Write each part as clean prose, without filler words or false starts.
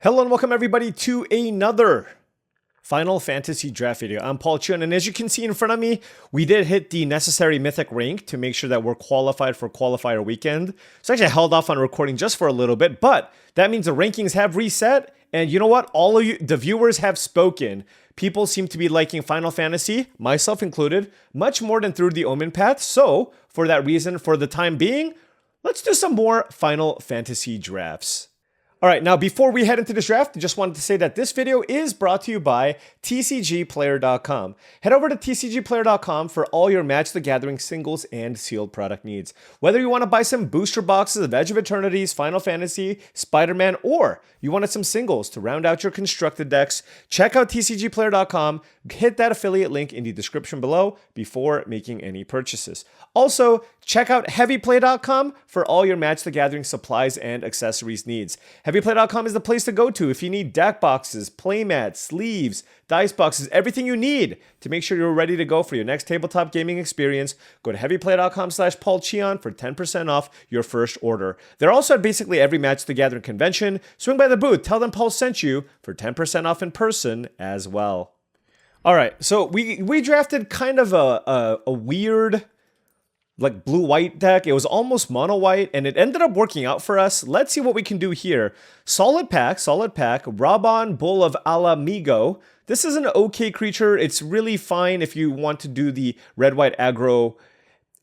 Hello and welcome everybody to another Final Fantasy draft video. I'm Paul Cheon, and as you can see in front of me, we did hit the necessary mythic rank to make sure that we're qualified for qualifier weekend. So I actually held off on recording just for a little bit, but that means the rankings have reset, and you know what? All of you, the viewers have spoken. People seem to be liking Final Fantasy, myself included, much more than Through the Omen Path. So for that reason, for the time being, let's do some more Final Fantasy drafts. All right, now before we head into this draft, I just wanted to say that this video is brought to you by TCGplayer.com. Head over to TCGplayer.com for all your Match the Gathering singles and sealed product needs. Whether you want to buy some booster boxes of Edge of Eternities, Final Fantasy, Spider-Man, or you wanted some singles to round out your constructed decks, check out TCGplayer.com, hit that affiliate link in the description below before making any purchases. Also, check out HeavyPlay.com for all your Match the Gathering supplies and accessories needs. HeavyPlay.com is the place to go to if you need deck boxes, playmats, sleeves, dice boxes, everything you need to make sure you're ready to go for your next tabletop gaming experience. Go to HeavyPlay.com/paulcheon for 10% off your first order. They're also at basically every Match the Gathering convention. Swing by the booth, tell them Paul sent you for 10% off in person as well. All right, so we drafted kind of a weird, like blue-white deck. It was almost mono-white, and it ended up working out for us. Let's see what we can do here. Solid pack. Raban, Bull of Alamigo. This is an okay creature. It's really fine if you want to do the red-white aggro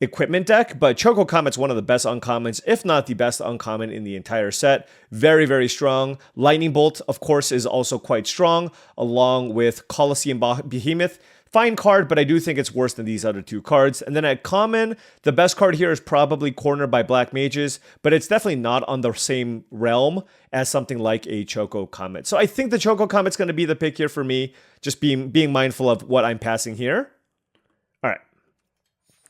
equipment deck, but Choco Comet's one of the best uncommons, if not the best uncommon in the entire set. Very, very strong. Lightning Bolt, of course, is also quite strong, along with Colosseum Behemoth. Fine card, but I do think it's worse than these other two cards. And then at common, the best card here is probably Cornered by Black Mages, but it's definitely not on the same realm as something like a Choco Comet. So I think the Choco Comet's going to be the pick here for me, just being mindful of what I'm passing here. All right.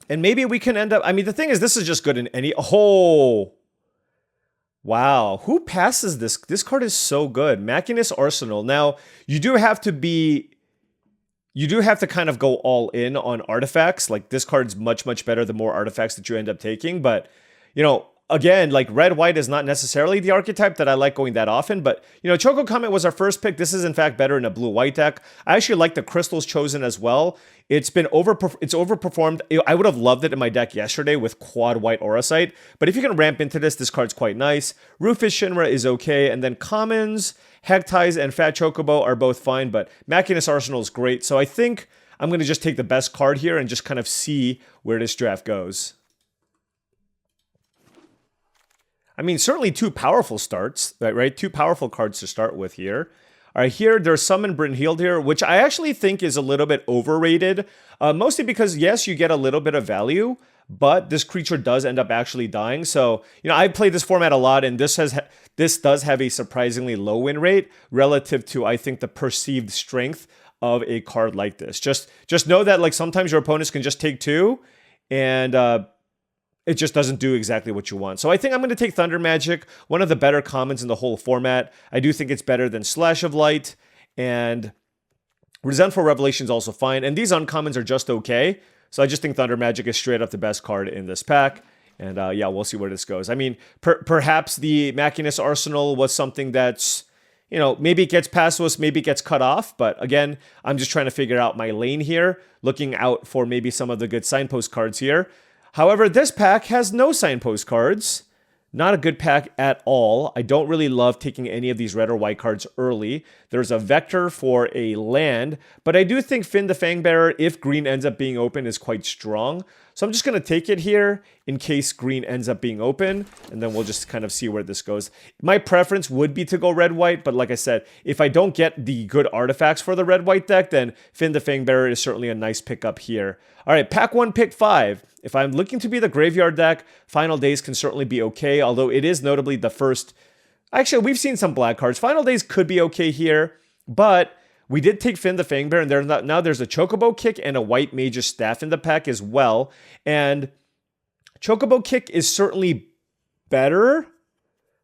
And maybe we can end up, I mean, the thing is, this is just good in any, oh, wow. Who passes this? This card is so good. Machinist Arsenal. Now, you do have to kind of go all in on artifacts. Like, this card's much, much better the more artifacts that you end up taking. But, you know, again, like, red-white is not necessarily the archetype that I like going that often. But, you know, Choco Comet was our first pick. This is, in fact, better in a blue-white deck. I actually like the crystals chosen as well. It's overperformed. I would have loved it in my deck yesterday with quad white Auracite. But if you can ramp into this card's quite nice. Rufus Shinra is okay. And then commons, Hectize, and Fat Chocobo are both fine. But Machinist Arsenal is great. So I think I'm going to just take the best card here and just kind of see where this draft goes. I mean, certainly two powerful starts, right? Two powerful cards to start with here. All right, here, there's Summon Brynhild here, which I actually think is a little bit overrated. Mostly because, yes, you get a little bit of value, but this creature does end up actually dying. So, you know, I've played this format a lot, and this does have a surprisingly low win rate relative to, I think, the perceived strength of a card like this. Just know that, like, sometimes your opponents can just take two, and it just doesn't do exactly what you want. So I think I'm going to take Thunder Magic, one of the better commons in the whole format. I do think it's better than Slash of Light, and Resentful Revelation is also fine. And these uncommons are just okay. So I just think Thunder Magic is straight up the best card in this pack. And yeah, we'll see where this goes. I mean, perhaps the Machinist Arsenal was something that's, you know, maybe it gets past us, maybe it gets cut off. But again, I'm just trying to figure out my lane here, looking out for maybe some of the good signpost cards here. However, this pack has no signpost cards. Not a good pack at all. I don't really love taking any of these red or white cards early. There's a Vector for a land, but I do think Finn the Fangbearer, if green ends up being open, is quite strong. So I'm just going to take it here in case green ends up being open, and then we'll just kind of see where this goes. My preference would be to go red-white, but like I said, if I don't get the good artifacts for the red-white deck, then Finn the Fangbearer is certainly a nice pickup here. All right, pack 1, pick 5. If I'm looking to be the graveyard deck, Final Days can certainly be okay, although it is notably the first. Actually, we've seen some black cards. Final Days could be okay here, but we did take Finn the Fangbearer, and now there's a Chocobo Kick and a White Mage's Staff in the pack as well. And Chocobo Kick is certainly better,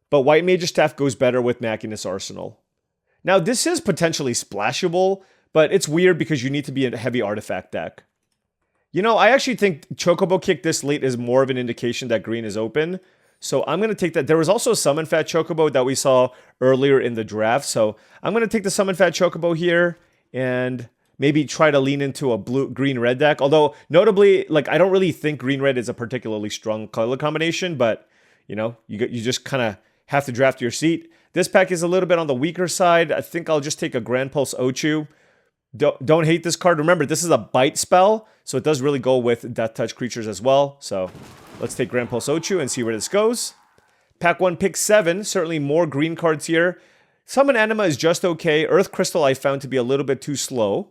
but White Mage's Staff goes better with Machinist Arsenal. Now, this is potentially splashable, but it's weird because you need to be a heavy artifact deck. You know, I actually think Chocobo Kick this late is more of an indication that green is open. So I'm going to take that. There was also a Summon Fat Chocobo that we saw earlier in the draft. So I'm going to take the Summon Fat Chocobo here and maybe try to lean into a green-red deck. Although, notably, like, I don't really think green-red is a particularly strong color combination, but, you know, you just kind of have to draft your seat. This pack is a little bit on the weaker side. I think I'll just take a Grand Pulse Ochu. Don't hate this card. Remember, this is a bite spell, so it does really go with Death Touch creatures as well. So let's take Grand Pulse Ochu and see where this goes. Pack 1, pick 7. Certainly more green cards here. Summon Anima is just okay. Earth Crystal I found to be a little bit too slow.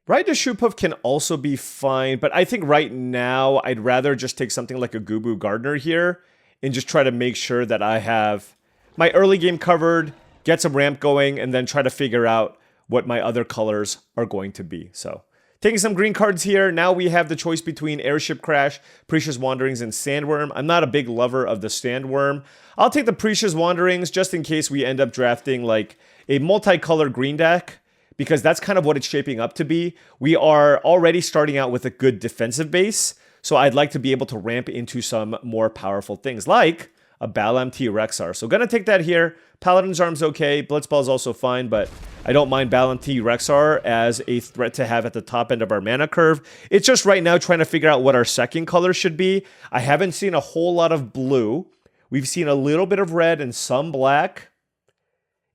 Ride to Shoopuf can also be fine, but I think right now I'd rather just take something like a Gubu Gardener here and just try to make sure that I have my early game covered, get some ramp going, and then try to figure out what my other colors are going to be. So, taking some green cards here. Now we have the choice between Airship Crash, Precious Wanderings, and Sandworm. I'm not a big lover of the Sandworm. I'll take the Precious Wanderings just in case we end up drafting like a multicolored green deck, because that's kind of what it's shaping up to be. We are already starting out with a good defensive base, so I'd like to be able to ramp into some more powerful things, like a Balamti Rexar. So gonna take that here. Paladin's Arm's okay. Blitzball is also fine, but I don't mind Balamti Rexar as a threat to have at the top end of our mana curve. It's just right now trying to figure out what our second color should be. I haven't seen a whole lot of blue. We've seen a little bit of red and some black.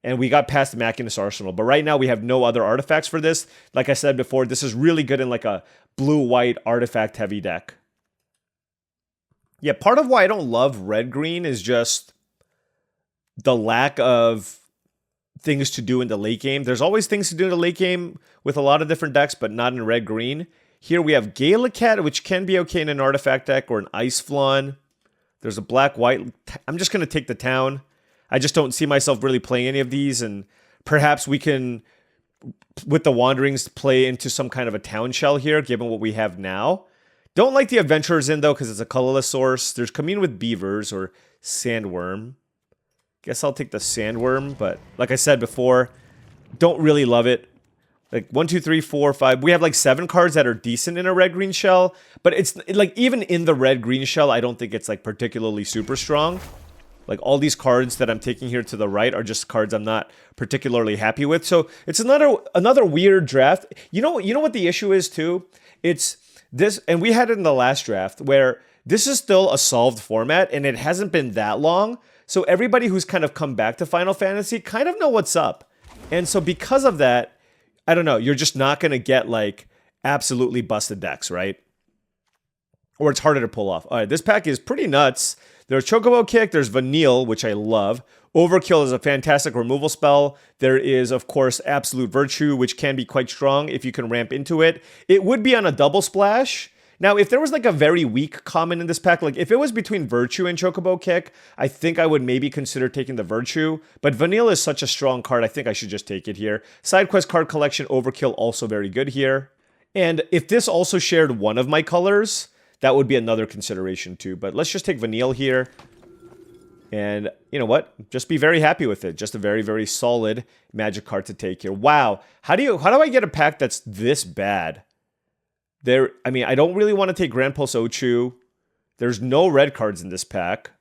And we got past the Machinist Arsenal. But right now we have no other artifacts for this. Like I said before, this is really good in like a blue-white artifact-heavy deck. Yeah, part of why I don't love red-green is just the lack of things to do in the late game. There's always things to do in the late game with a lot of different decks, but not in red-green. Here we have Galacat, which can be okay in an artifact deck, or an Ice Flan. There's a black-white. I'm just going to take the town. I just don't see myself really playing any of these, and perhaps we can, with the Wanderings, play into some kind of a town shell here, given what we have now. Don't like the Adventurers in, though, because it's a colorless source. There's Commune with Beavers, or Sandworm. Guess I'll take the Sandworm, but like I said before, don't really love it. Like 1, 2, 3, 4, 5. We have like 7 cards that are decent in a red-green shell, but it's like even in the red-green shell, I don't think it's like particularly super strong. Like all these cards that I'm taking here to the right are just cards I'm not particularly happy with. So it's another weird draft. You know what the issue is too? It's this, and we had it in the last draft, where this is still a solved format and it hasn't been that long. So everybody who's kind of come back to Final Fantasy kind of know what's up. And so because of that, I don't know, you're just not going to get like absolutely busted decks, right? Or it's harder to pull off. All right, this pack is pretty nuts. There's Chocobo Kick, there's Vanille, which I love. Overkill is a fantastic removal spell. There is, of course, Absolute Virtue, which can be quite strong if you can ramp into it. It would be on a double splash. Now, if there was like a very weak common in this pack, like if it was between Virtue and Chocobo Kick, I think I would maybe consider taking the Virtue. But Vanille is such a strong card, I think I should just take it here. Side quest card collection, Overkill, also very good here. And if this also shared one of my colors, that would be another consideration too. But let's just take Vanille here. And you know what? Just be very happy with it. Just a very, very solid Magic card to take here. Wow. How do I get a pack that's this bad? I mean, I don't really want to take Grand Pulse Ochu. There's no red cards in this pack.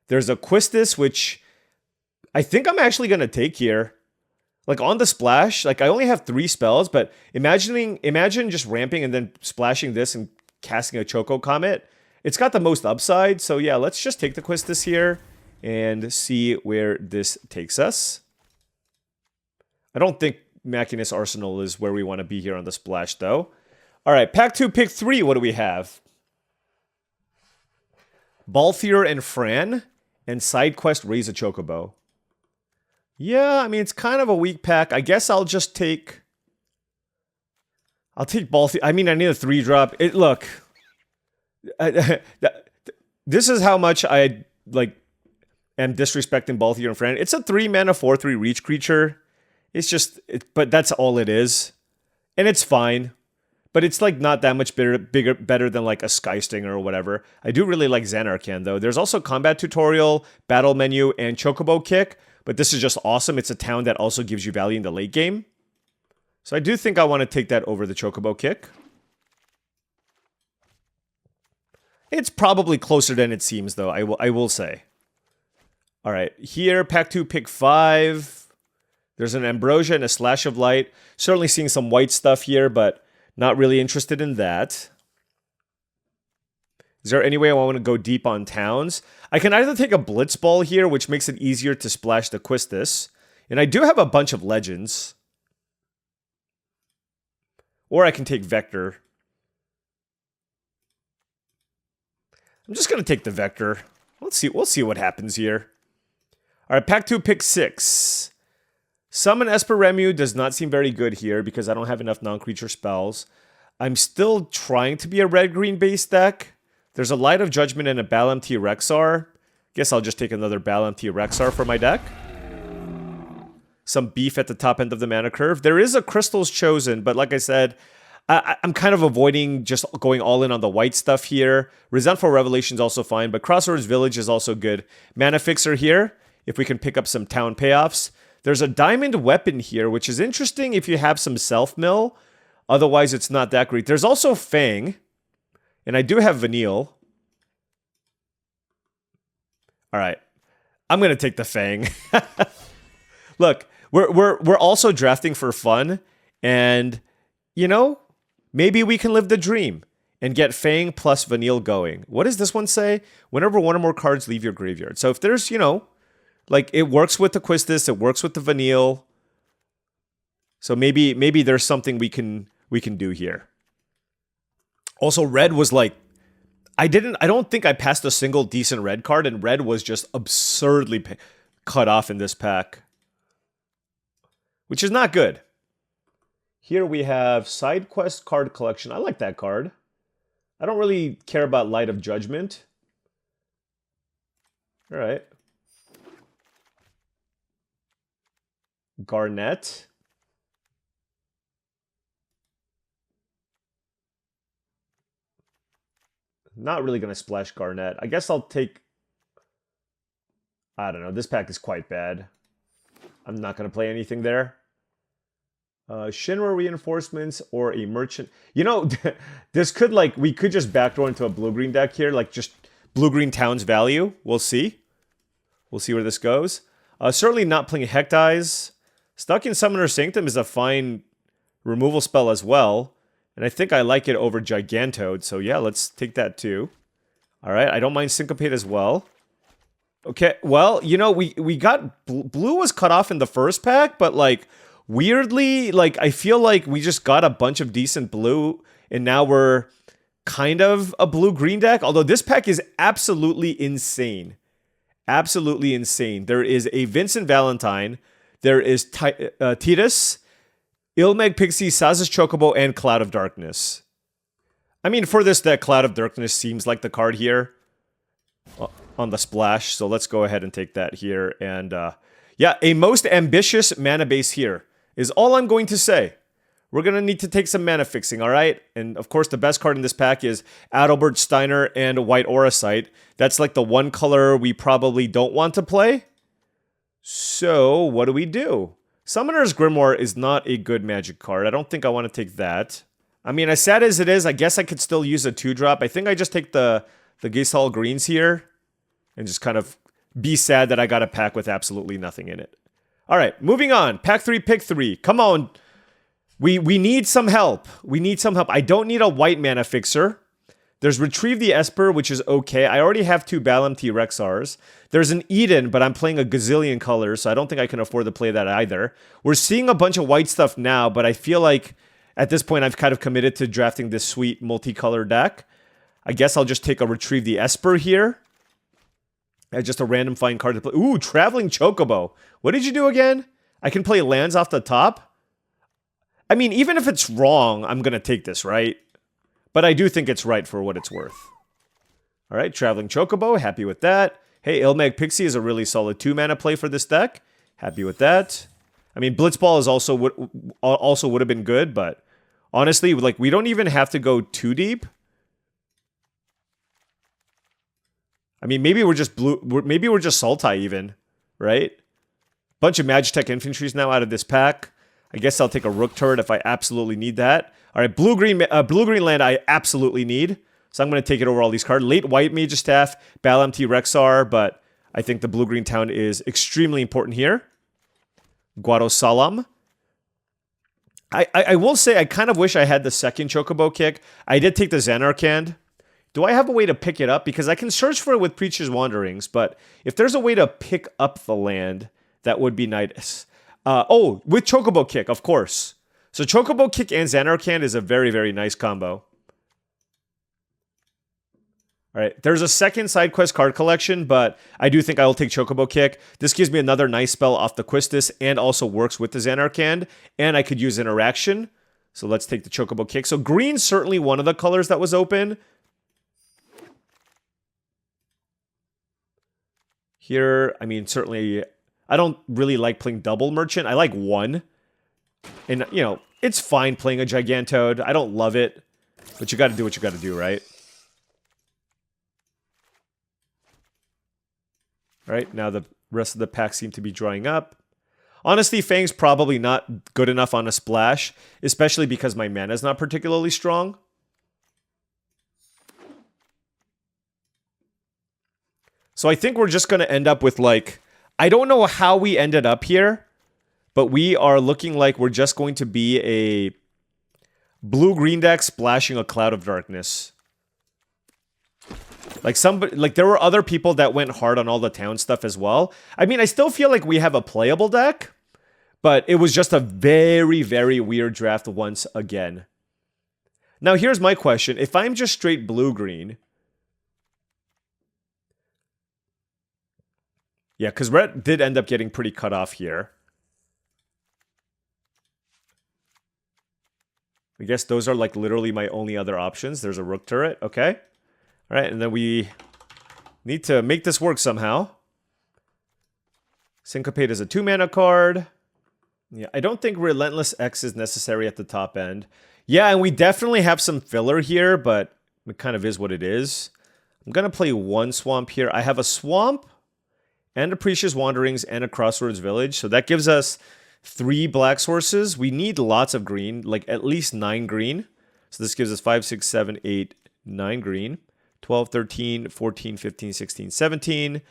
There's a Quistis, which I think I'm actually going to take here. Like on the splash, like I only have 3 spells, but imagine just ramping and then splashing this and casting a Choco Comet. It's got the most upside, so yeah, let's just take the Quistis here and see where this takes us. I don't think Machinist Arsenal is where we want to be here on the splash, though. All right, pack 2, pick 3, what do we have? Balthier and Fran, and side quest Raise a Chocobo. Yeah, I mean, it's kind of a weak pack. I guess I'll just take... I'll take Balthier. I mean, I need a 3-drop. Look, this is how much I like am disrespecting Balthier and Fran. It's a 3-mana 4/3 reach creature. It's just, but that's all it is, and it's fine. But it's like not that much better than like a Sky Stinger or whatever. I do really like Xanarkand though. There's also Combat Tutorial, Battle Menu, and Chocobo Kick. But this is just awesome. It's a town that also gives you value in the late game. So I do think I want to take that over the Chocobo Kick. It's probably closer than it seems, though, I will say. All right, here, pack 2, pick 5. There's an Ambrosia and a Slash of Light. Certainly seeing some white stuff here, but not really interested in that. Is there any way I want to go deep on towns? I can either take a Blitzball here, which makes it easier to splash the Quistis. And I do have a bunch of Legends. Or I can take Vector. I'm just going to take the Vector. Let's see. We'll see what happens here. All right, pack 2, pick 6. Summon Esper Remu does not seem very good here because I don't have enough non-creature spells. I'm still trying to be a red-green base deck. There's a Light of Judgment and a Bal-MT Rexar. Guess I'll just take another Bal-MT Rexar for my deck. Some beef at the top end of the mana curve. There is a Crystal's Chosen, but like I said, I'm kind of avoiding just going all in on the white stuff here. Resentful Revelation is also fine, but Crossroads Village is also good. Mana Fixer here, if we can pick up some town payoffs. There's a Diamond Weapon here, which is interesting if you have some self-mill. Otherwise, it's not that great. There's also Fang, and I do have Vanille. All right, I'm going to take the Fang. Look, we're also drafting for fun, and, you know, maybe we can live the dream and get Fang plus Vanille going. What does this one say? Whenever one or more cards leave your graveyard. So if there's, you know, like, it works with the Quistis, it works with the Vanille. So maybe there's something we can do here. Also, red was like, I don't think I passed a single decent red card, and red was just absurdly cut off in this pack, which is not good. Here we have Side Quest Card Collection. I like that card. I don't really care about Light of Judgment. All right. Garnet. Not really going to splash Garnet. I guess I'll take... I don't know. This pack is quite bad. I'm not going to play anything there. Shinra Reinforcements or a Merchant. You know, this could, like, we could just backdoor into a blue-green deck here. Like, just blue-green Towns value. We'll see. We'll see where this goes. Certainly not playing Hectize. Stuck in Summoner Sanctum is a fine removal spell as well. And I think I like it over Gigantode. So yeah, let's take that too. All right, I don't mind Syncopate as well. Okay, well, you know, we got... Blue was cut off in the first pack, but like, weirdly, like, I feel like we just got a bunch of decent blue, and now we're kind of a blue-green deck. Although this pack is absolutely insane. Absolutely insane. There is a Vincent Valentine. There is Titus, Ilmeg Pixie, Saz's Chocobo, and Cloud of Darkness. I mean, for this deck, Cloud of Darkness seems like the card here on the splash. So let's go ahead and take that here. And yeah, a most ambitious mana base here is all I'm going to say. We're going to need to take some mana fixing, all right? And of course, the best card in this pack is Adalbert Steiner and White Auracite. That's like the one color we probably don't want to play. So, what do? Summoner's Grimoire is not a good magic card. I don't think I want to take that. I mean, as sad as it is, I guess I could still use a 2-drop. I think I just take the Gisal Greens here and just kind of be sad that I got a pack with absolutely nothing in it. All right, moving on. Pack 3, pick 3. Come on. We need some help. We need some help. I don't need a white mana fixer. There's Retrieve the Esper, which is okay. I already have 2 Bal-MT Rexars. There's an Eden, but I'm playing a gazillion colors, so I don't think I can afford to play that either. We're seeing a bunch of white stuff now, but I feel like at this point I've kind of committed to drafting this sweet multicolor deck. I guess I'll just take a Retrieve the Esper here. Just a random fine card to play. Ooh, Traveling Chocobo. What did you do again? I can play lands off the top? I mean, even if it's wrong, I'm going to take this, right? But I do think it's right for what it's worth. All right, Traveling Chocobo, happy with that. Hey, Ilmeg Pixie is a really solid 2-mana play for this deck. Happy with that. I mean, Blitzball is also would have been good, but honestly, like, we don't even have to go too deep. I mean, maybe we're just maybe we're just Sultai even, right? Bunch of Magitech Infantries now out of this pack. I guess I'll take a Rook turret if I absolutely need that. All right, blue-green land I absolutely need. So I'm going to take it over all these cards. Late White Mage Staff, Bal MT Rexar, but I think the blue-green town is extremely important here. Guado Salam. I will say I kind of wish I had the second Chocobo kick. I did take the Xanarkand. Do I have a way to pick it up? Because I can search for it with Preacher's Wanderings, but if there's a way to pick up the land, that would be nice. Oh, with Chocobo kick, of course. So Chocobo kick and Xanarkand is a very, very nice combo. All right, there's a second side quest card collection, but I do think I will take Chocobo Kick. This gives me another nice spell off the Quistis and also works with the Xanarkand, and I could use Interaction. So let's take the Chocobo Kick. So green's certainly one of the colors that was open. Here, I mean, certainly, I don't really like playing double Merchant. I like one. And, you know, it's fine playing a Gigantode. I don't love it, but you got to do what you got to do, right? All right, now the rest of the pack seem to be drying up. Honestly, Fang's probably not good enough on a splash, especially because my mana is not particularly strong. So I think we're just going to end up with, like, I don't know how we ended up here, but we are looking like we're just going to be a blue-green deck splashing a Cloud of Darkness. Like there were other people that went hard on all the town stuff as well. I mean, I still feel like we have a playable deck, but it was just a very, very weird draft once again. Now, here's my question. If I'm just straight blue-green... Yeah, because red did end up getting pretty cut off here. I guess those are like literally my only other options. There's a Rook turret. Okay. All right, and then we need to make this work somehow. Syncopate is a 2-mana card. Yeah, I don't think Relentless X is necessary at the top end. Yeah, and we definitely have some filler here, but it kind of is what it is. I'm going to play one Swamp here. I have a Swamp and a Preacher's Wanderings and a Crossroads Village. So that gives us 3 black sources. We need lots of green, like at least 9 green. So this gives us 5, 6, 7, 8, 9 green. 12, 13, 14, 15, 16, 17.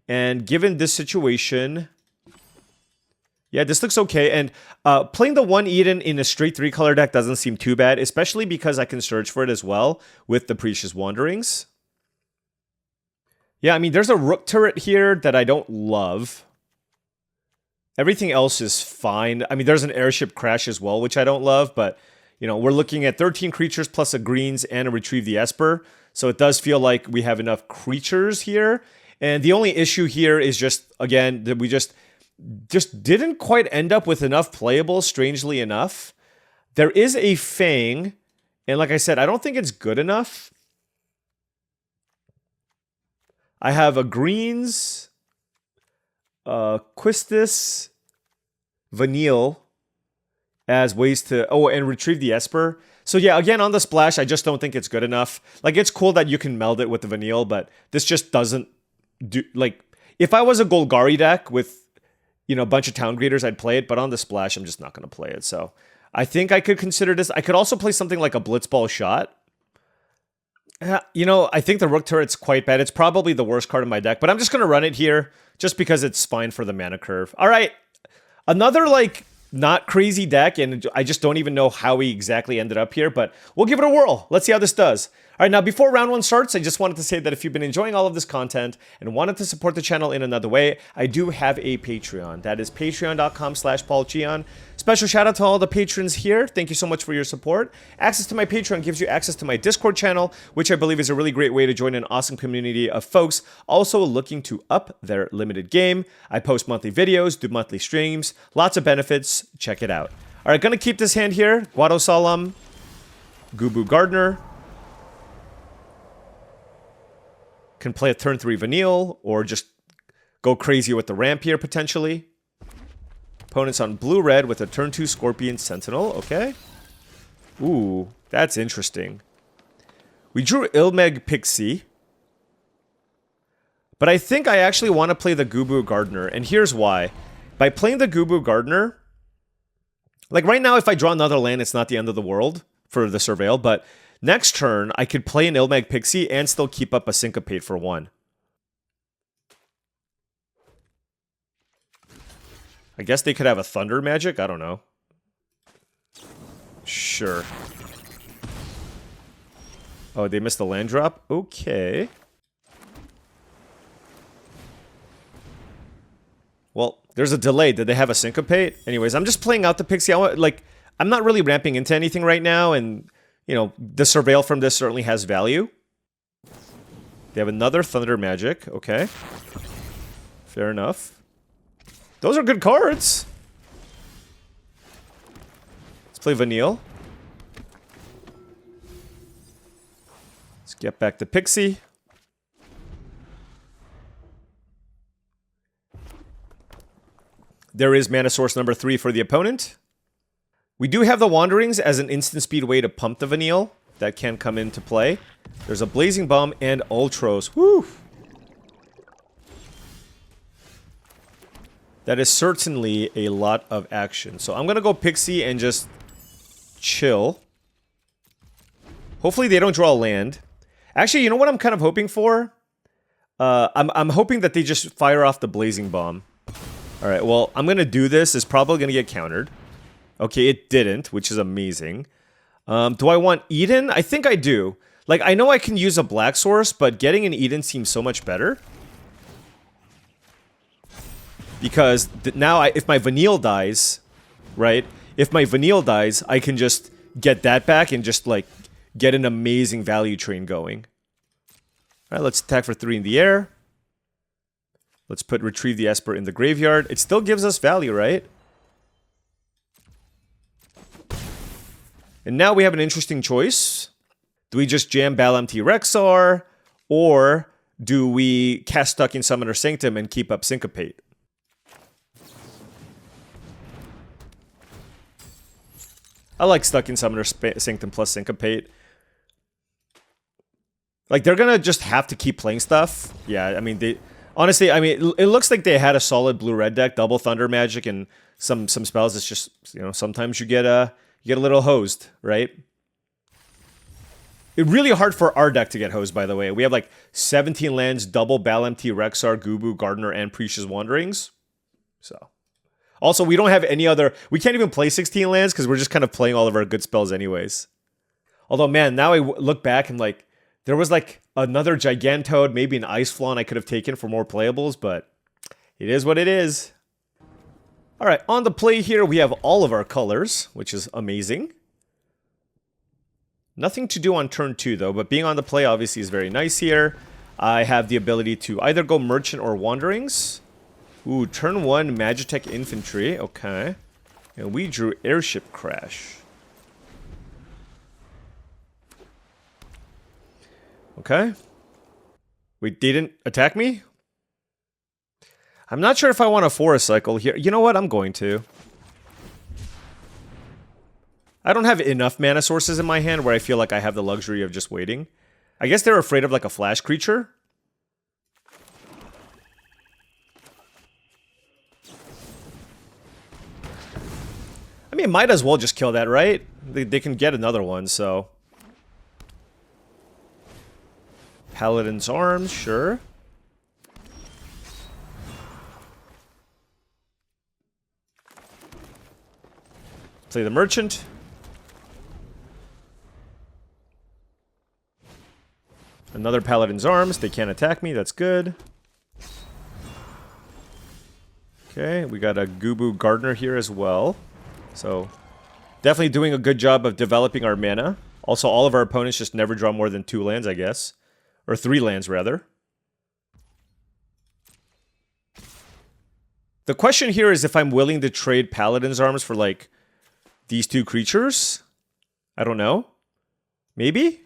And given this situation, yeah, this looks okay. And playing the 1 Eden in a straight 3-color deck doesn't seem too bad, especially because I can search for it as well with the Preacher's Wanderings. Yeah, I mean, there's a Rook turret here that I don't love. Everything else is fine. I mean, there's an Airship Crash as well, which I don't love, but, you know, we're looking at 13 creatures plus a greens and a Retrieve the Esper. So it does feel like we have enough creatures here. And the only issue here is just, again, that we just didn't quite end up with enough playables, strangely enough. There is a Fang, and like I said, I don't think it's good enough. I have a greens, Quistis, Vanille as ways to... Oh, and Retrieve the Esper. So yeah, again, on the splash, I just don't think it's good enough. Like, it's cool that you can meld it with the Vanille, but this just doesn't do... Like, if I was a Golgari deck with, you know, a bunch of Town Graders, I'd play it, but on the splash, I'm just not going to play it. So I think I could consider this. I could also play something like a Blitzball Shot. You know, I think the Rook turret's quite bad. It's probably the worst card in my deck, but I'm just going to run it here just because it's fine for the mana curve. All right, another, like, not crazy deck, and I just don't even know how we exactly ended up here, but we'll give it a whirl. Let's see how this does. All right, now before round 1 starts, I just wanted to say that if you've been enjoying all of this content and wanted to support the channel in another way, I do have a Patreon. That is patreon.com/paulcheon. Special shout out to all the patrons here. Thank you so much for your support. Access to my Patreon gives you access to my Discord channel, which I believe is a really great way to join an awesome community of folks also looking to up their limited game. I post monthly videos, do monthly streams, lots of benefits. Check it out. All right, gonna keep this hand here. Guado Salam, Gubu Gardener. Can play a turn 3 Vanille, or just go crazy with the ramp here, potentially. Opponents on blue-red with a turn 2 Scorpion Sentinel, okay. Ooh, that's interesting. We drew Ilmeg Pixie. But I think I actually want to play the Gubu Gardener, and here's why. By playing the Gubu Gardener, like right now, if I draw another land, it's not the end of the world for the Surveil, but Next turn, I could play an Ilmag Pixie and still keep up a Syncopate for 1. I guess they could have a Thunder Magic? I don't know. Sure. Oh, they missed the land drop? Okay. Well, there's a delay. Did they have a Syncopate? Anyways, I'm just playing out the Pixie. I'm not really ramping into anything right now, and, you know, the Surveil from this certainly has value. They have another Thunder Magic. Okay. Fair enough. Those are good cards. Let's play Vanille. Let's get back to Pixie. There is mana source number 3 for the opponent. We do have the Wanderings as an instant speed way to pump the Vanille. That can come into play. There's a Blazing Bomb and Ultros. Woo! That is certainly a lot of action. So I'm going to go Pixie and just chill. Hopefully they don't draw a land. Actually, you know what I'm kind of hoping for? I'm hoping that they just fire off the Blazing Bomb. Alright, well, I'm going to do this. It's probably going to get countered. Okay, it didn't, which is amazing. Do I want Eden? I think I do. Like, I know I can use a black source, but getting an Eden seems so much better. Because now, if my Vanille dies, right? If my Vanille dies, I can just get that back and just, like, get an amazing value train going. Alright, let's attack for 3 in the air. Let's put Retrieve the Esper in the graveyard. It still gives us value, right? And now we have an interesting choice. Do we just jam Balamti Rexar? Or do we cast Stuck in Summoner Sanctum and keep up Syncopate? I like Stuck in Summoner Sanctum plus Syncopate. Like, they're gonna just have to keep playing stuff. Yeah, I mean, they... Honestly, I mean, it looks like they had a solid blue-red deck, double Thunder Magic, and some spells. It's just, you know, sometimes you get a little hosed, right? It's really hard for our deck to get hosed, by the way. We have like 17 lands, double Balamti, Rexar, Gubu, Gardener, and Precious Wanderings. So, also, we don't have any other... We can't even play 16 lands because we're just kind of playing all of our good spells anyways. Although, man, now I look back and like... There was like another Gigantode, maybe an Ice Flawn I could have taken for more playables, but it is what it is. Alright, on the play here we have all of our colors, which is amazing. Nothing to do on turn 2 though, but being on the play obviously is very nice here. I have the ability to either go Merchant or Wanderings. Ooh, turn 1 Magitech Infantry, okay. And we drew Airship Crash. Okay. Wait, they didn't attack me? I'm not sure if I want a Forest Cycle here. You know what? I'm going to. I don't have enough mana sources in my hand where I feel like I have the luxury of just waiting. I guess they're afraid of like a flash creature. I mean, might as well just kill that, right? They can get another one, so... Paladin's Arms, sure. Play the Merchant. Another Paladin's Arms. They can't attack me. That's good. Okay, we got a Gubu Gardener here as well. So, definitely doing a good job of developing our mana. Also, all of our opponents just never draw more than 2 lands, I guess. Or 3 lands, rather. The question here is if I'm willing to trade Paladin's Arms for, like, these 2 creatures. I don't know. Maybe?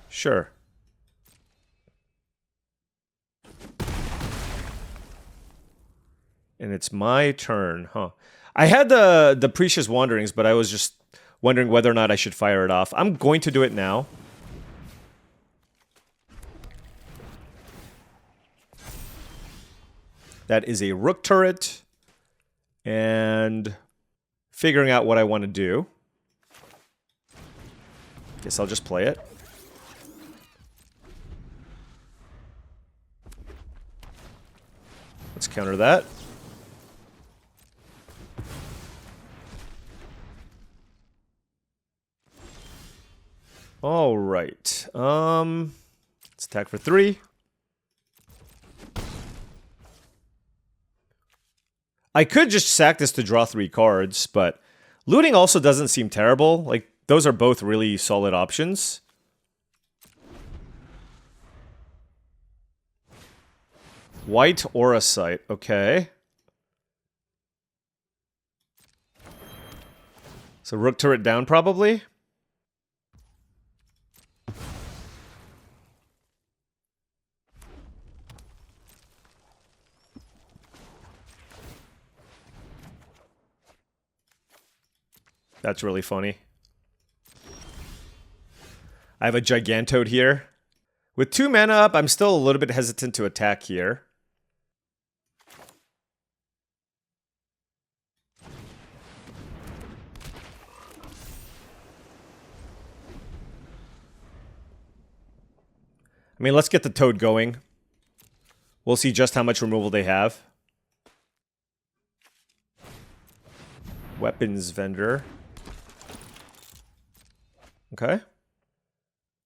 Sure. And it's my turn, huh? I had the Precious Wanderings, but I was just wondering whether or not I should fire it off. I'm going to do it now. That is a Rook turret. And figuring out what I want to do. Guess I'll just play it. Let's counter that. All right. Let's attack for 3. I could just sack this to draw 3 cards, but looting also doesn't seem terrible. Like, those are both really solid options. White Aura Sight, okay. So Rook Turret down, probably? That's really funny. I have a Gigantode here. With 2 mana up, I'm still a little bit hesitant to attack here. I mean, let's get the Toad going. We'll see just how much removal they have. Weapons Vendor. Okay.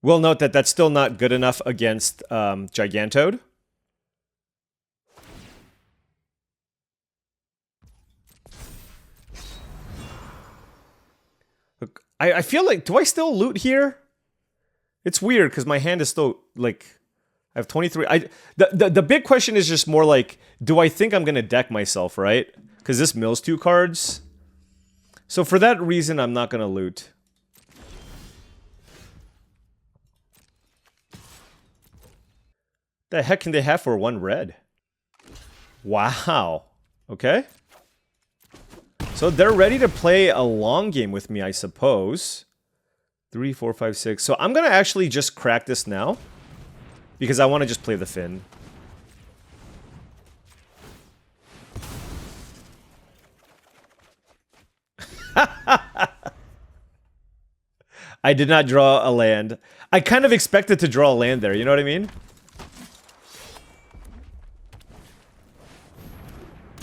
We'll note that that's still not good enough against Gigantode. Look, I feel like... Do I still loot here? It's weird, because my hand is still, like... I have 23... The big question is just more like, do I think I'm going to deck myself, right? Because this mills 2 cards. So for that reason, I'm not going to loot. The heck can they have for 1 red? Wow. Okay. So they're ready to play a long game with me, I suppose. 3, 4, 5, 6. So I'm going to actually just crack this now. Because I want to just play the Finn. I did not draw a land. I kind of expected to draw a land there, you know what I mean?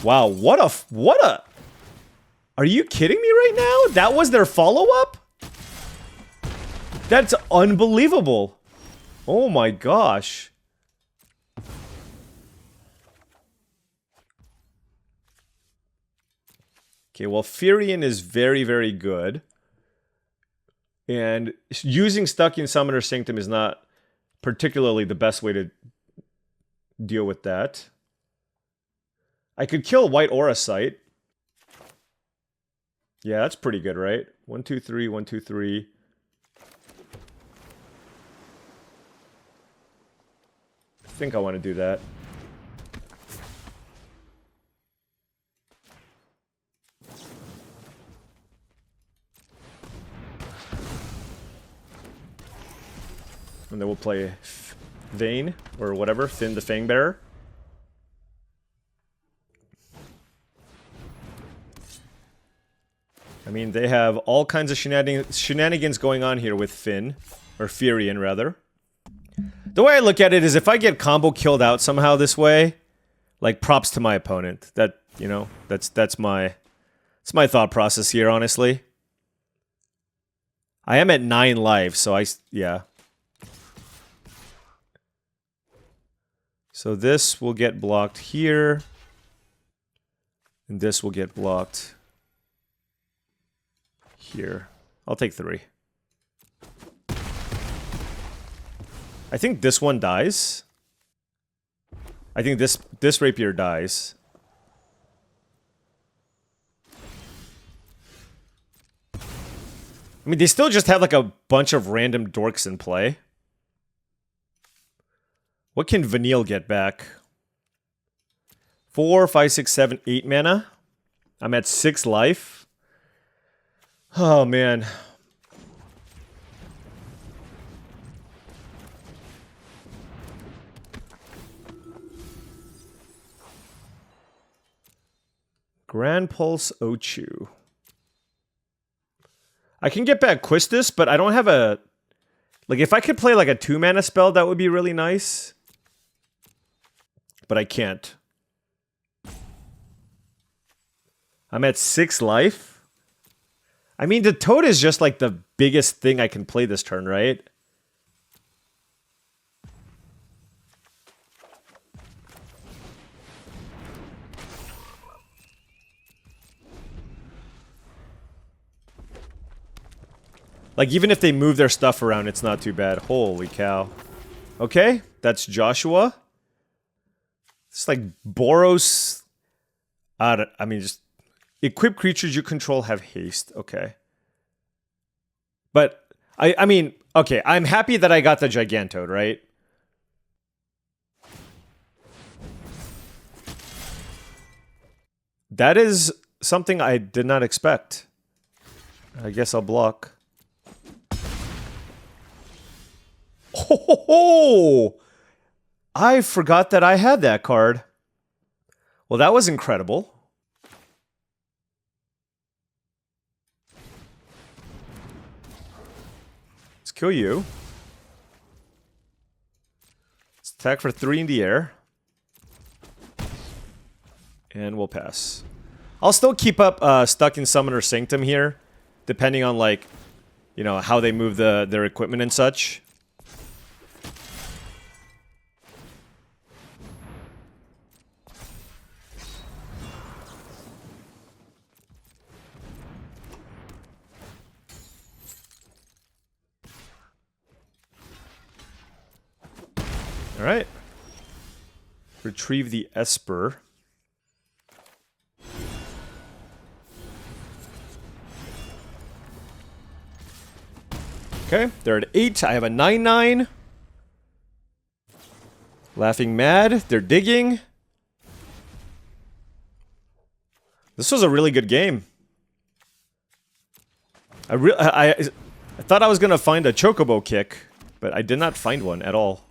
Wow, what a... Are you kidding me right now? That was their follow-up? That's unbelievable. Oh my gosh. Okay, well, Firion is very, very good. And using Stuckian Summoner Sanctum is not particularly the best way to deal with that. I could kill White Aura Sight. Yeah, that's pretty good, right? 1, 2, 3, 1, 2, 3. I think I want to do that. And then we'll play Vayne, or whatever, Finn the Fangbearer. I mean, they have all kinds of shenanigans going on here with Finn. Or Firion, rather. The way I look at it is if I get combo killed out somehow this way, like, props to my opponent. That, you know, that's my thought process here, honestly. I am at 9 lives, so yeah. So this will get blocked here. And this will get blocked here. I'll take 3. I think this one dies. I think this rapier dies. I mean, they still just have like a bunch of random dorks in play. What can Vanille get back? 4, 5, 6, 7, 8 mana. I'm at 6 life. Oh, man. Grand Pulse Ochu. I can get back Quistis, but I don't have a Like, if I could play like a 2-mana spell, that would be really nice. But I can't. I'm at 6 life. I mean, the Toad is just like the biggest thing I can play this turn, right? Like, even if they move their stuff around, it's not too bad. Holy cow. Okay, that's Joshua. It's like Boros. I mean, just equip creatures you control have haste. Okay. But, I mean, okay, I'm happy that I got the Gigantoad, right? That is something I did not expect. I guess I'll block. Oh, I forgot that I had that card. Well, that was incredible. Let's kill you. Let's attack for 3 in the air. And we'll pass. I'll still keep up stuck in Summoner Sanctum here, depending on, like, you know, how they move their equipment and such. Alright. Retrieve the Esper. Okay, they're at 8. I have a 9/9. Laughing Mad. They're digging. This was a really good game. I thought I was going to find a Chocobo kick, but I did not find one at all.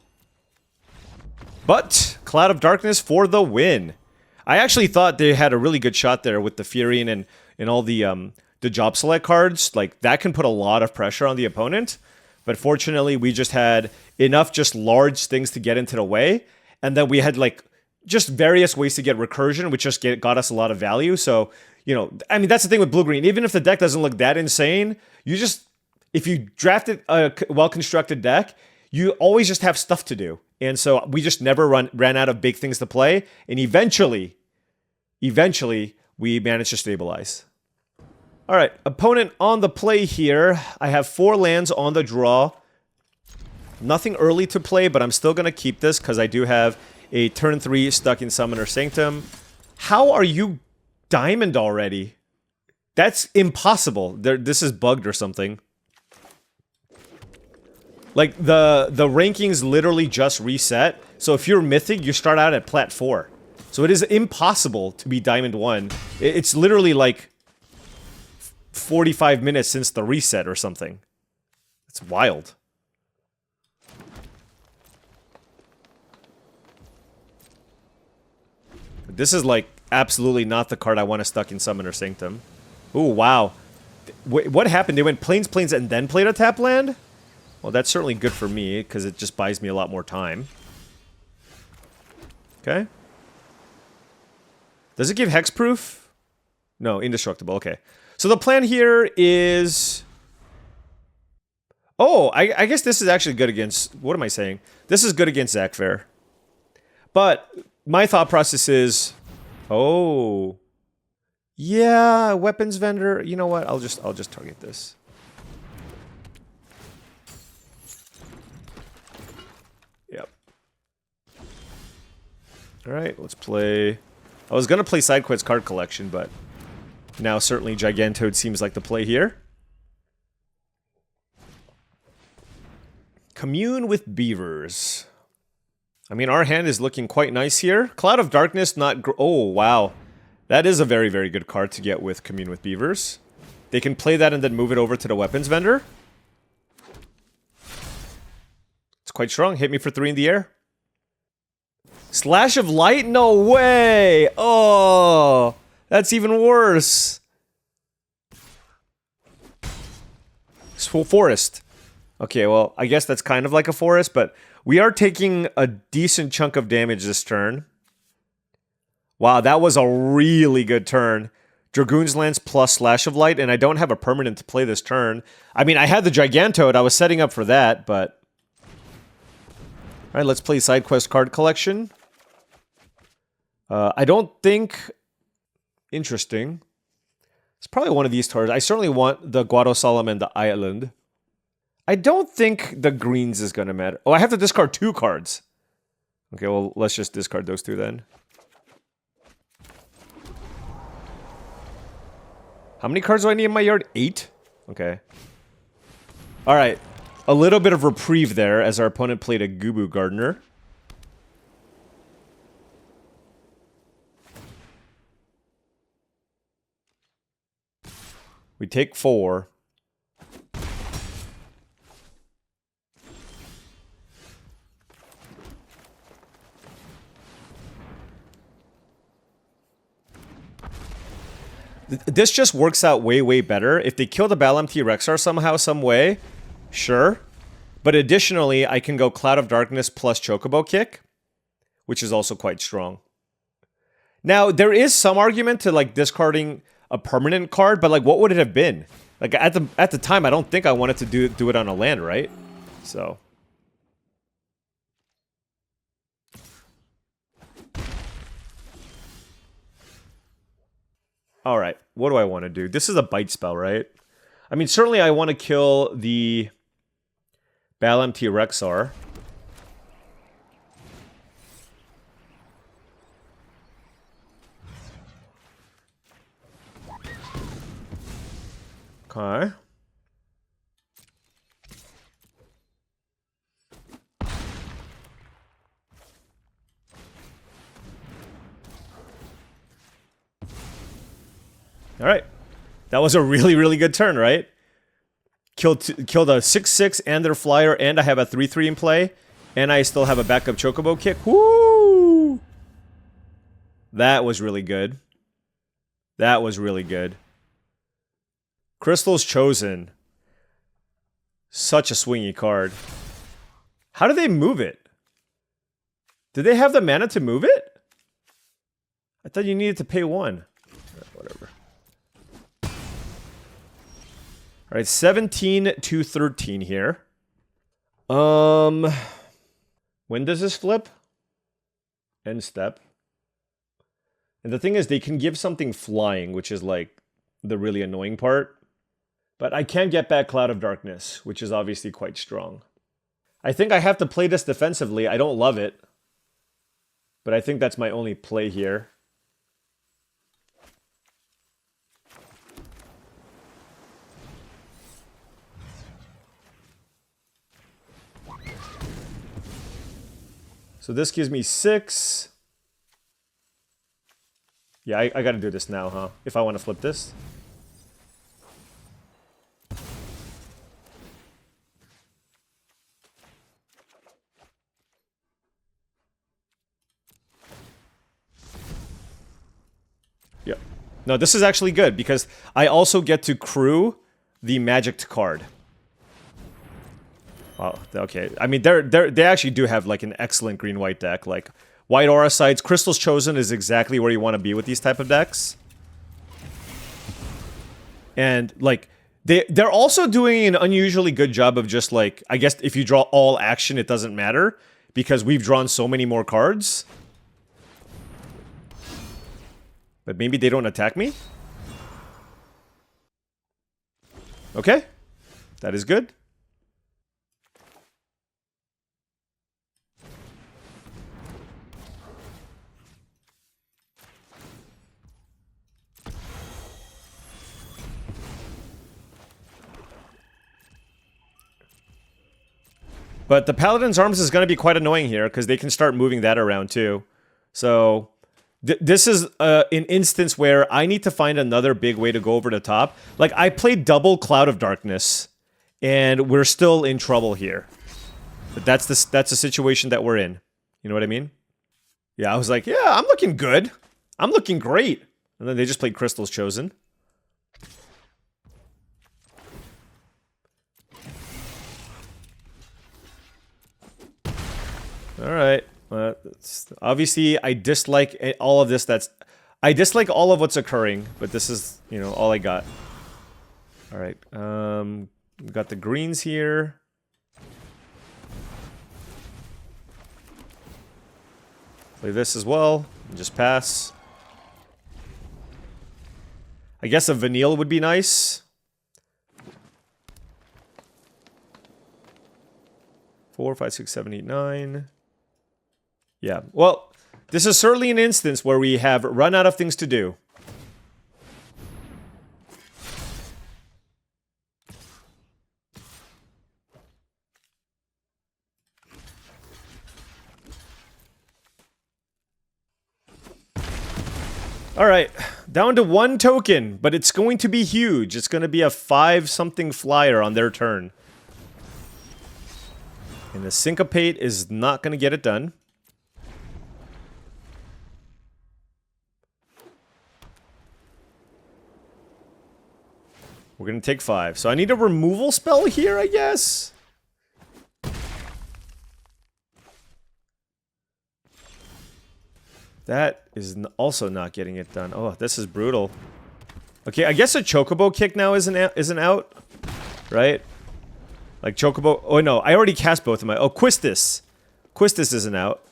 But Cloud of Darkness for the win. I actually thought they had a really good shot there with the Furion and all the job select cards. Like, that can put a lot of pressure on the opponent. But fortunately, we just had enough just large things to get into the way. And then we had, like, just various ways to get recursion, which just got us a lot of value. So, you know, I mean, that's the thing with blue-green. Even if the deck doesn't look that insane, you just, if you drafted a well-constructed deck, you always just have stuff to do. And so we just never ran out of big things to play. And eventually, we managed to stabilize. All right, opponent on the play here. I have 4 lands on the draw. Nothing early to play, but I'm still going to keep this because I do have a turn 3 stuck in Summoner Sanctum. How are you diamond already? That's impossible. This is bugged or something. Like, the rankings literally just reset. So if you're Mythic, you start out at Plat 4. So it is impossible to be Diamond 1. It's literally like 45 minutes since the reset or something. It's wild. This is like absolutely not the card I want to stuck in Summoner Sanctum. Ooh, wow. What happened? They went Plains, and then played a tap land? Well, that's certainly good for me, because it just buys me a lot more time. Okay. Does it give hexproof? No, indestructible. Okay. So the plan here is... Oh, I guess this is actually good against... What am I saying? This is good against Zakfair. But my thought process is... Oh... Yeah, weapons vendor. You know what? I'll just target this. Yep. All right, let's play. I was gonna play SideQuest's card collection, but now certainly Gigantoad seems like the play here. Commune with Beavers. I mean, our hand is looking quite nice here. Cloud of Darkness, not. Oh wow. That is a very, very good card to get with Commune with Beavers. They can play that and then move it over to the weapons vendor. It's quite strong. Hit me for 3 in the air. Slash of Light? No way! Oh, that's even worse. Forest. Okay, well, I guess that's kind of like a forest, but we are taking a decent chunk of damage this turn. Wow, that was a really good turn. Dragoon's Lance plus Slash of Light, and I don't have a permanent to play this turn. I mean, I had the Gigantoad, I was setting up for that, but... Alright, let's play Side Quest card collection. I don't think... Interesting. It's probably one of these cards. I certainly want the Guadosalam and the Island. I don't think the greens is going to matter. Oh, I have to discard 2 cards. Okay, well, let's just discard those 2 then. How many cards do I need in my yard? 8? Okay. Alright. A little bit of reprieve there as our opponent played a Gubu Gardener. We take 4. This just works out way, way better. If they kill the Balamti Rexar somehow, some way, sure. But additionally, I can go Cloud of Darkness plus Chocobo Kick, which is also quite strong. Now, there is some argument to, like, discarding a permanent card, but, like, what would it have been? Like, at the time, I don't think I wanted to do it on a land, right? So... Alright, what do I want to do? This is a bite spell, right? I mean, certainly I want to kill the Balamti Rexar. Okay. Alright. That was a really, really good turn, right? Killed a 6/6 and their flyer, and I have a 3/3 in play. And I still have a backup Chocobo Kick. Woo! That was really good. That was really good. Crystal's Chosen. Such a swingy card. How do they move it? Did they have the mana to move it? I thought you needed to pay 1. Whatever. Alright, 17 to 13 here. When does this flip? End step. And the thing is, they can give something flying, which is like the really annoying part. But I can get back Cloud of Darkness, which is obviously quite strong. I think I have to play this defensively. I don't love it. But I think that's my only play here. So this gives me 6. Yeah, I gotta do this now, huh? If I want to flip this. Yep. No, this is actually good because I also get to crew the magicked card. Oh, okay. I mean, they actually do have like an excellent green-white deck. Like, White Aura Sites, Crystal's Chosen is exactly where you want to be with these type of decks. And like, they're also doing an unusually good job of just like, I guess if you draw all action, it doesn't matter because we've drawn so many more cards. But maybe they don't attack me? Okay. That is good. But the Paladin's Arms is going to be quite annoying here because they can start moving that around too. So this is an instance where I need to find another big way to go over the top. Like, I played double Cloud of Darkness, and we're still in trouble here. But that's the situation that we're in. You know what I mean? Yeah, I was like, yeah, I'm looking good. I'm looking great. And then they just played Crystal's Chosen. Alright. Obviously, I dislike all of this. I dislike all of what's occurring, but this is, you know, all I got. Alright. We got the greens here. Play this as well. And just pass. I guess a Vanille would be nice. 4, 5, 6, 7, 8, 9. Yeah, well, this is certainly an instance where we have run out of things to do. Alright, down to 1 token, but it's going to be huge. It's going to be a 5-something flyer on their turn. And the Syncopate is not going to get it done. We're going to take 5. So I need a removal spell here, I guess? That is also not getting it done. Oh, this is brutal. Okay, I guess a Chocobo kick now isn't out, right? Like Chocobo... Oh, no, I already cast both of my... Oh, Quistis. Quistis isn't out.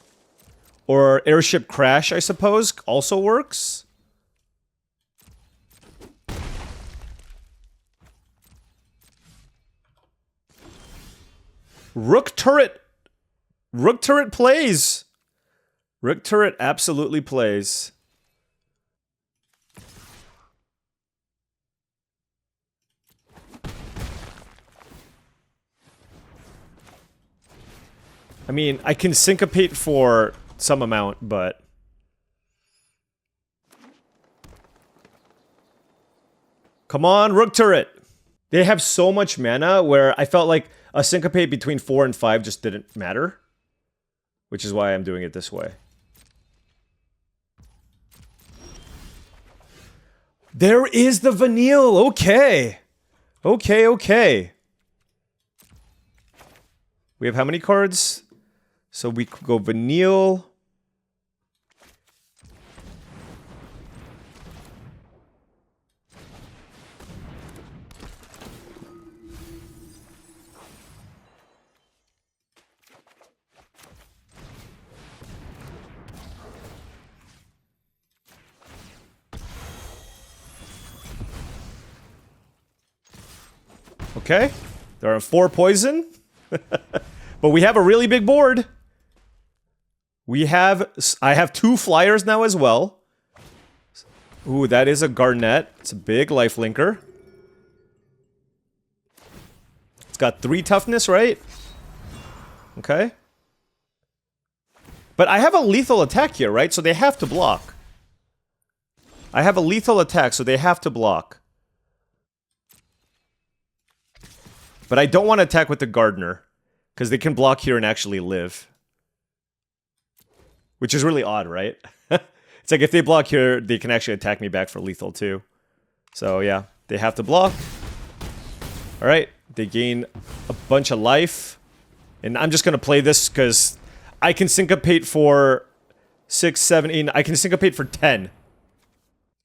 Or Airship Crash, I suppose, also works. Rook Turret. Rook Turret plays. Rook Turret absolutely plays. I mean, I can syncopate for some amount, but... Come on, Rook Turret! They have so much mana where I felt like a syncopate between 4 and 5 just didn't matter. Which is why I'm doing it this way. There is the Vanille! Okay! Okay, okay. We have how many cards? So we could go Vanille. Okay. There are 4 poison. But we have a really big board. I have 2 flyers now as well. Ooh, that is a Garnet. It's a big life linker. It's got 3 toughness, right? Okay. But I have a lethal attack here, right? So they have to block. I have a lethal attack, so they have to block. But I don't want to attack with the Gardener. Because they can block here and actually live. Which is really odd, right? It's like if they block here, they can actually attack me back for lethal too. So yeah, they have to block. Alright, they gain a bunch of life. And I'm just going to play this because I can syncopate for 6, 7, 8. I can syncopate for 10.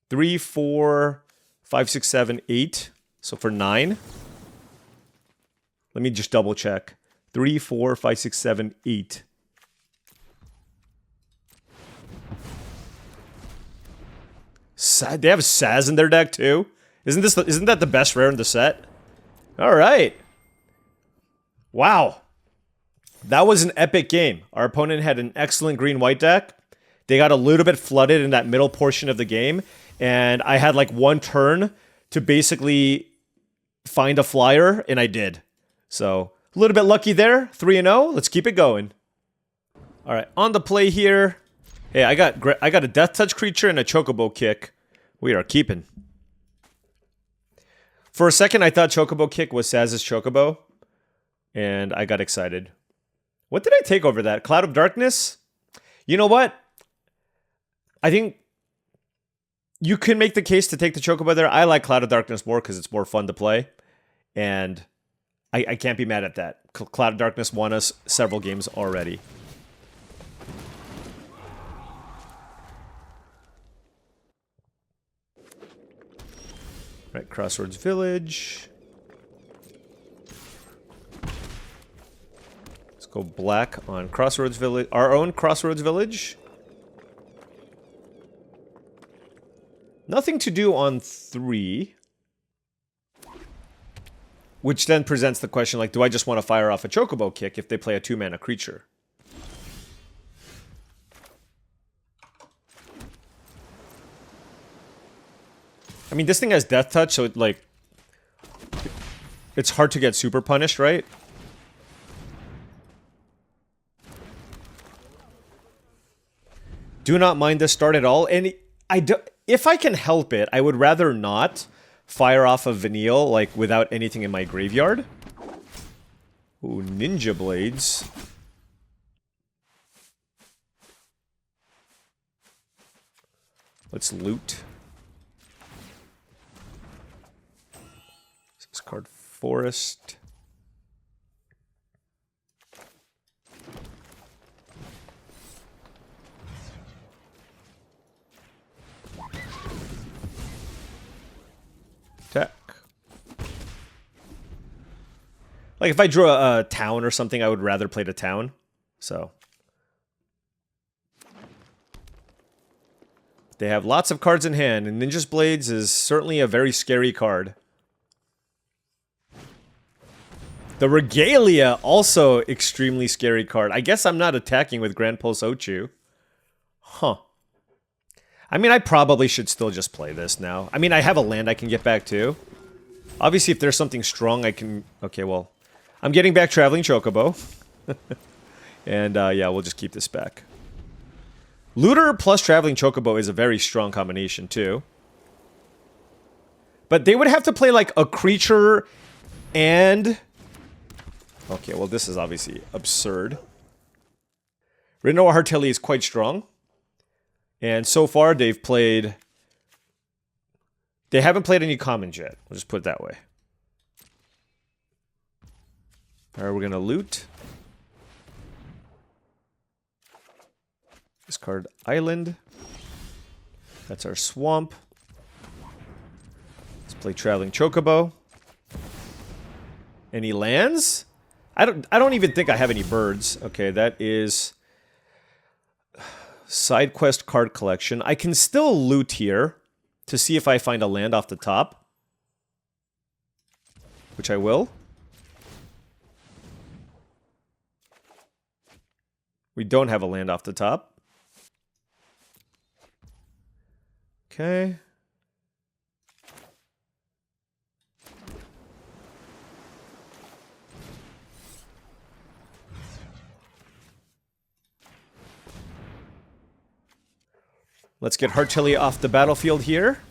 3, 4, 5, 6, 7, 8. So for 9. Let me just double check. 3, 4, 5, 6, 7, 8. They have Saz in their deck too. Isn't that the best rare in the set? All right. Wow. That was an epic game. Our opponent had an excellent green-white deck. They got a little bit flooded in that middle portion of the game, and I had like 1 turn to basically find a flyer, and I did. So, a little bit lucky there. 3-0. Let's keep it going. All right, on the play here. Hey, I got a Death Touch creature and a Chocobo kick. We are keeping. For a second, I thought Chocobo kick was Saz's Chocobo, and I got excited. What did I take over that? Cloud of Darkness? You know what? I think you can make the case to take the Chocobo there. I like Cloud of Darkness more because it's more fun to play, and I can't be mad at that. Cloud of Darkness won us several games already. Right, Crossroads Village. Let's go black on Crossroads Village. Our own Crossroads Village. Nothing to do on 3. Which then presents the question, like, do I just want to fire off a Chocobo kick if they play a 2-mana creature? I mean, this thing has Death Touch, so it, like, it's hard to get super punished, right? Do not mind this start at all. And if I can help it, I would rather not fire off a Vanille, like, without anything in my graveyard. Ooh, Ninja Blades. Let's loot. Card Forest. Attack. Like if I drew a town or something, I would rather play the town. So they have lots of cards in hand, and Ninja's Blades is certainly a very scary card. The Regalia, also extremely scary card. I guess I'm not attacking with Grand Pulse Ochu. Huh. I mean, I probably should still just play this now. I mean, I have a land I can get back too. Obviously, if there's something strong, I can... Okay, well, I'm getting back Traveling Chocobo. And, yeah, we'll just keep this back. Looter plus Traveling Chocobo is a very strong combination too. But they would have to play, like, a creature and... Okay, well, this is obviously absurd. Renoa Heartelli is quite strong. And so far, they've played... They haven't played any commons yet. We'll just put it that way. Alright, we're going to loot. Discard Island. That's our swamp. Let's play Traveling Chocobo. Any lands? I don't even think I have any birds. Okay, that is side quest card collection. I can still loot here to see if I find a land off the top, which I will. We don't have a land off the top. Okay. Let's get Heartelli off the battlefield here.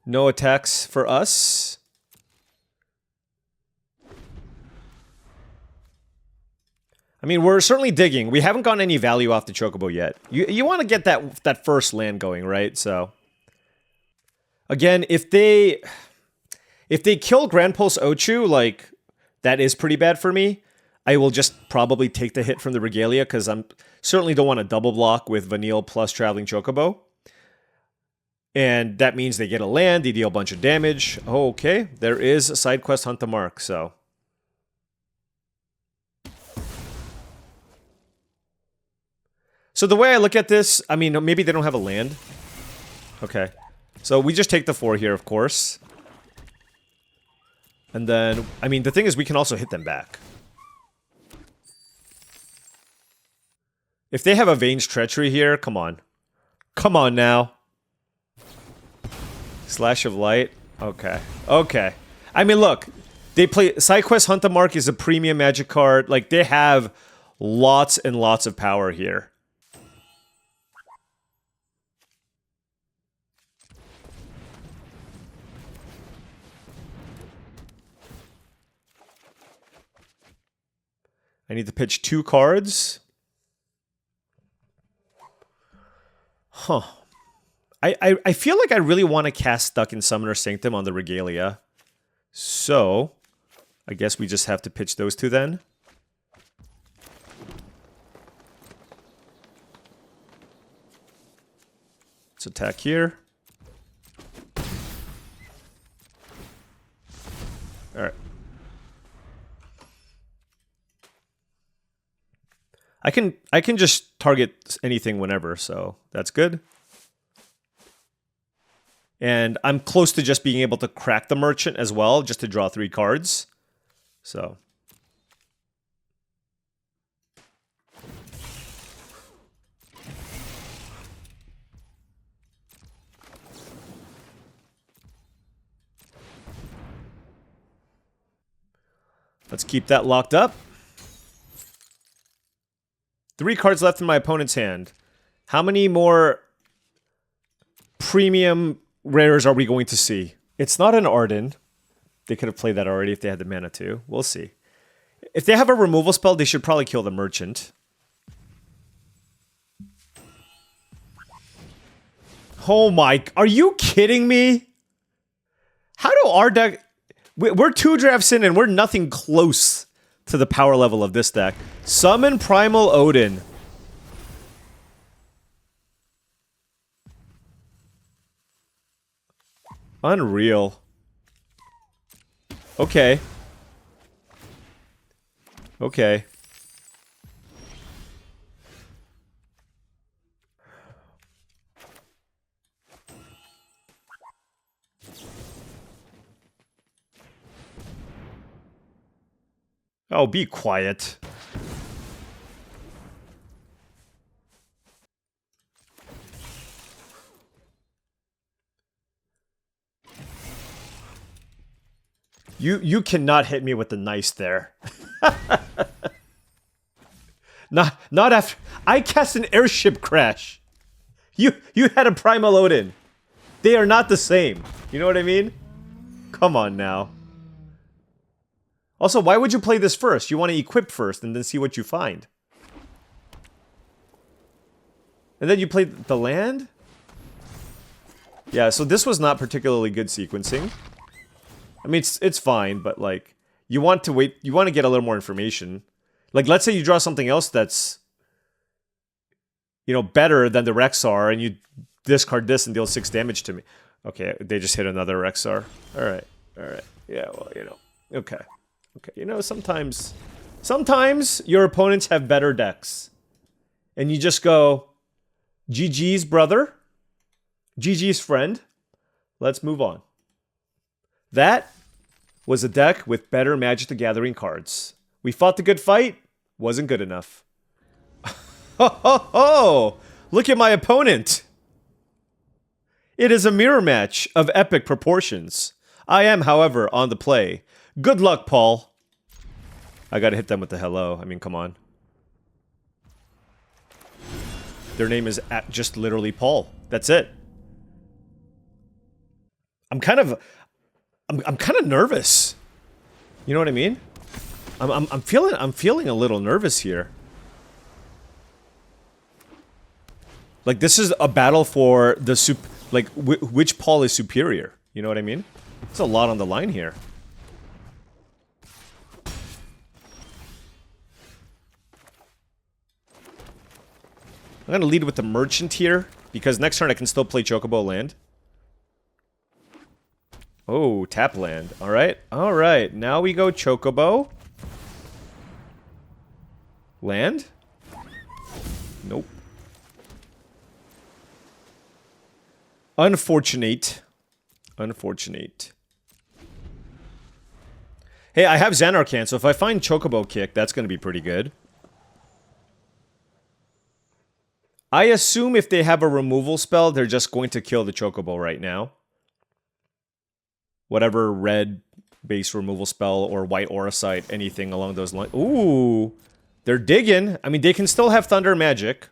No attacks for us. I mean, we're certainly digging. We haven't gotten any value off the Chocobo yet. You want to get that first land going, right? So, again, if they kill Grand Pulse Ochu, like, that is pretty bad for me. I will just probably take the hit from the Regalia, because I'm certainly don't want to double block with Vanille plus Traveling Chocobo. And that means they get a land, they deal a bunch of damage. Okay, there is a side quest Hunt the Mark, so... So the way I look at this, I mean, maybe they don't have a land. Okay. So we just take the 4 here, of course. And then, I mean, the thing is we can also hit them back. If they have a Vane's Treachery here, come on. Come on now. Slash of Light. Okay. Okay. I mean, look. They play... SideQuest Hunt the Mark is a premium Magic card. Like, they have lots and lots of power here. I need to pitch 2 cards. Huh. I feel like I really want to cast Stuck in Summoner Sanctum on the Regalia. So, I guess we just have to pitch those 2 then. Let's attack here. Alright. I can just target anything whenever, so that's good. And I'm close to just being able to crack the merchant as well, just to draw 3 cards. So. Let's keep that locked up. 3 cards left in my opponent's hand. How many more premium rares are we going to see? It's not an Arden. They could have played that already if they had the mana too. We'll see. If they have a removal spell, they should probably kill the merchant. Oh my... Are you kidding me? How do our deck... We're 2 drafts in and we're nothing close to the power level of this deck. Summon Primal Odin. Unreal. Okay. Okay. Oh, be quiet. You cannot hit me with the nice there. not after I cast an airship crash. You had a Primal Odin. They are not the same. You know what I mean? Come on now. Also, why would you play this first? You want to equip first and then see what you find. And then you play the land? Yeah, so this was not particularly good sequencing. I mean, it's fine, but like, you want to wait, you want to get a little more information. Like, let's say you draw something else that's, you know, better than the Rexar, and you discard this and deal 6 damage to me. Okay, they just hit another Rexar. Alright, alright. Yeah, well, you know, okay. Okay, you know, sometimes your opponents have better decks. And you just go, GG's brother, GG's friend, let's move on. That was a deck with better Magic the Gathering cards. We fought the good fight, wasn't good enough. Ho ho ho! Look at my opponent! It is a mirror match of epic proportions. I am, however, on the play. Good luck, Paul. I gotta hit them with the hello. I mean, come on. Their name is just literally Paul. That's it. I'm kind of nervous. You know what I mean? I'm feeling a little nervous here. Like, this is a battle for the which Paul is superior. You know what I mean? There's a lot on the line here. I'm gonna lead with the merchant here, because next turn I can still play Chocobo land. Oh, tap land. Alright, alright. Now we go Chocobo. Land? Nope. Unfortunate. Unfortunate. Hey, I have Xanarkhan, so if I find Chocobo Kick, that's gonna be pretty good. I assume if they have a removal spell, they're just going to kill the Chocobo right now. Whatever red base removal spell or white Auracite, anything along those lines. Ooh, they're digging. I mean, they can still have Thunder Magic.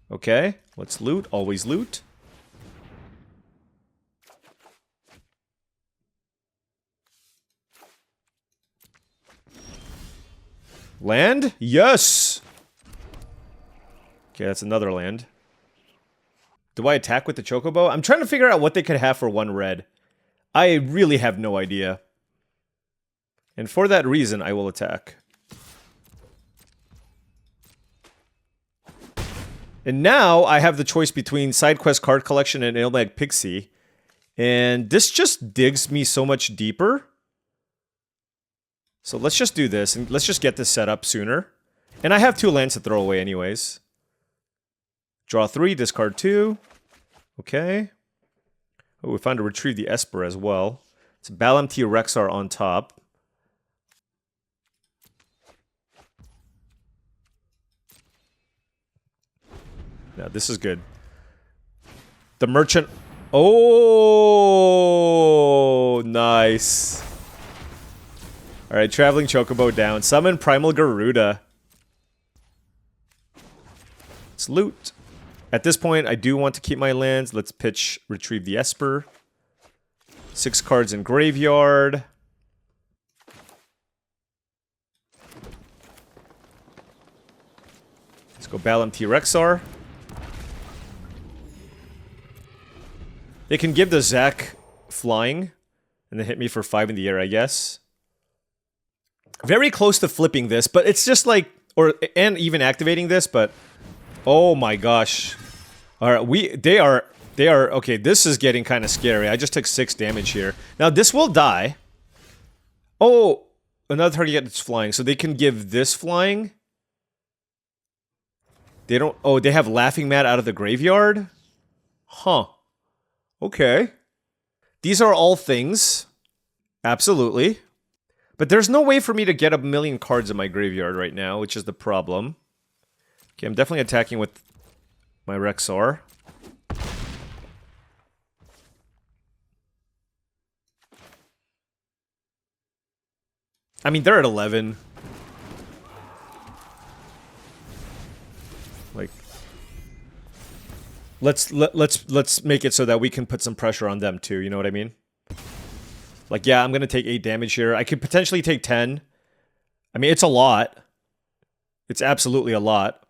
Okay, let's loot. Always loot. Land? Yes! Okay, that's another land. Do I attack with the Chocobo? I'm trying to figure out what they could have for 1 red. I really have no idea. And for that reason, I will attack. And now, I have the choice between Side Quest Card Collection and Ilmag Pixie. And this just digs me so much deeper. So let's just do this, and let's just get this set up sooner. And I have 2 lands to throw away anyways. Draw 3, discard 2. Okay. Oh, we found to retrieve the Esper as well. It's paulcheon on top. Yeah, this is good. The merchant... Oh, nice. Alright, Traveling Chocobo down. Summon Primal Garuda. Let's loot. At this point, I do want to keep my lands. Let's pitch, retrieve the Esper. 6 cards in graveyard. Let's go paulcheon. They can give the Zac flying and then hit me for 5 in the air, I guess. Very close to flipping this, but it's just like, and even activating this, but oh my gosh. All right, they are, okay, this is getting kind of scary. I just took 6 damage here. Now this will die. Oh, another target gets flying, so they can give this flying. They don't, oh, they have Laughing Mat out of the graveyard? Huh. Okay. These are all things. Absolutely. But there's no way for me to get 1,000,000 cards in my graveyard right now, which is the problem. Okay, I'm definitely attacking with my Rexar. I mean, they're at 11. Like, let's make it so that we can put some pressure on them too, you know what I mean? Like, yeah, I'm gonna take 8 damage here. I could potentially take 10. I mean, it's a lot. It's absolutely a lot.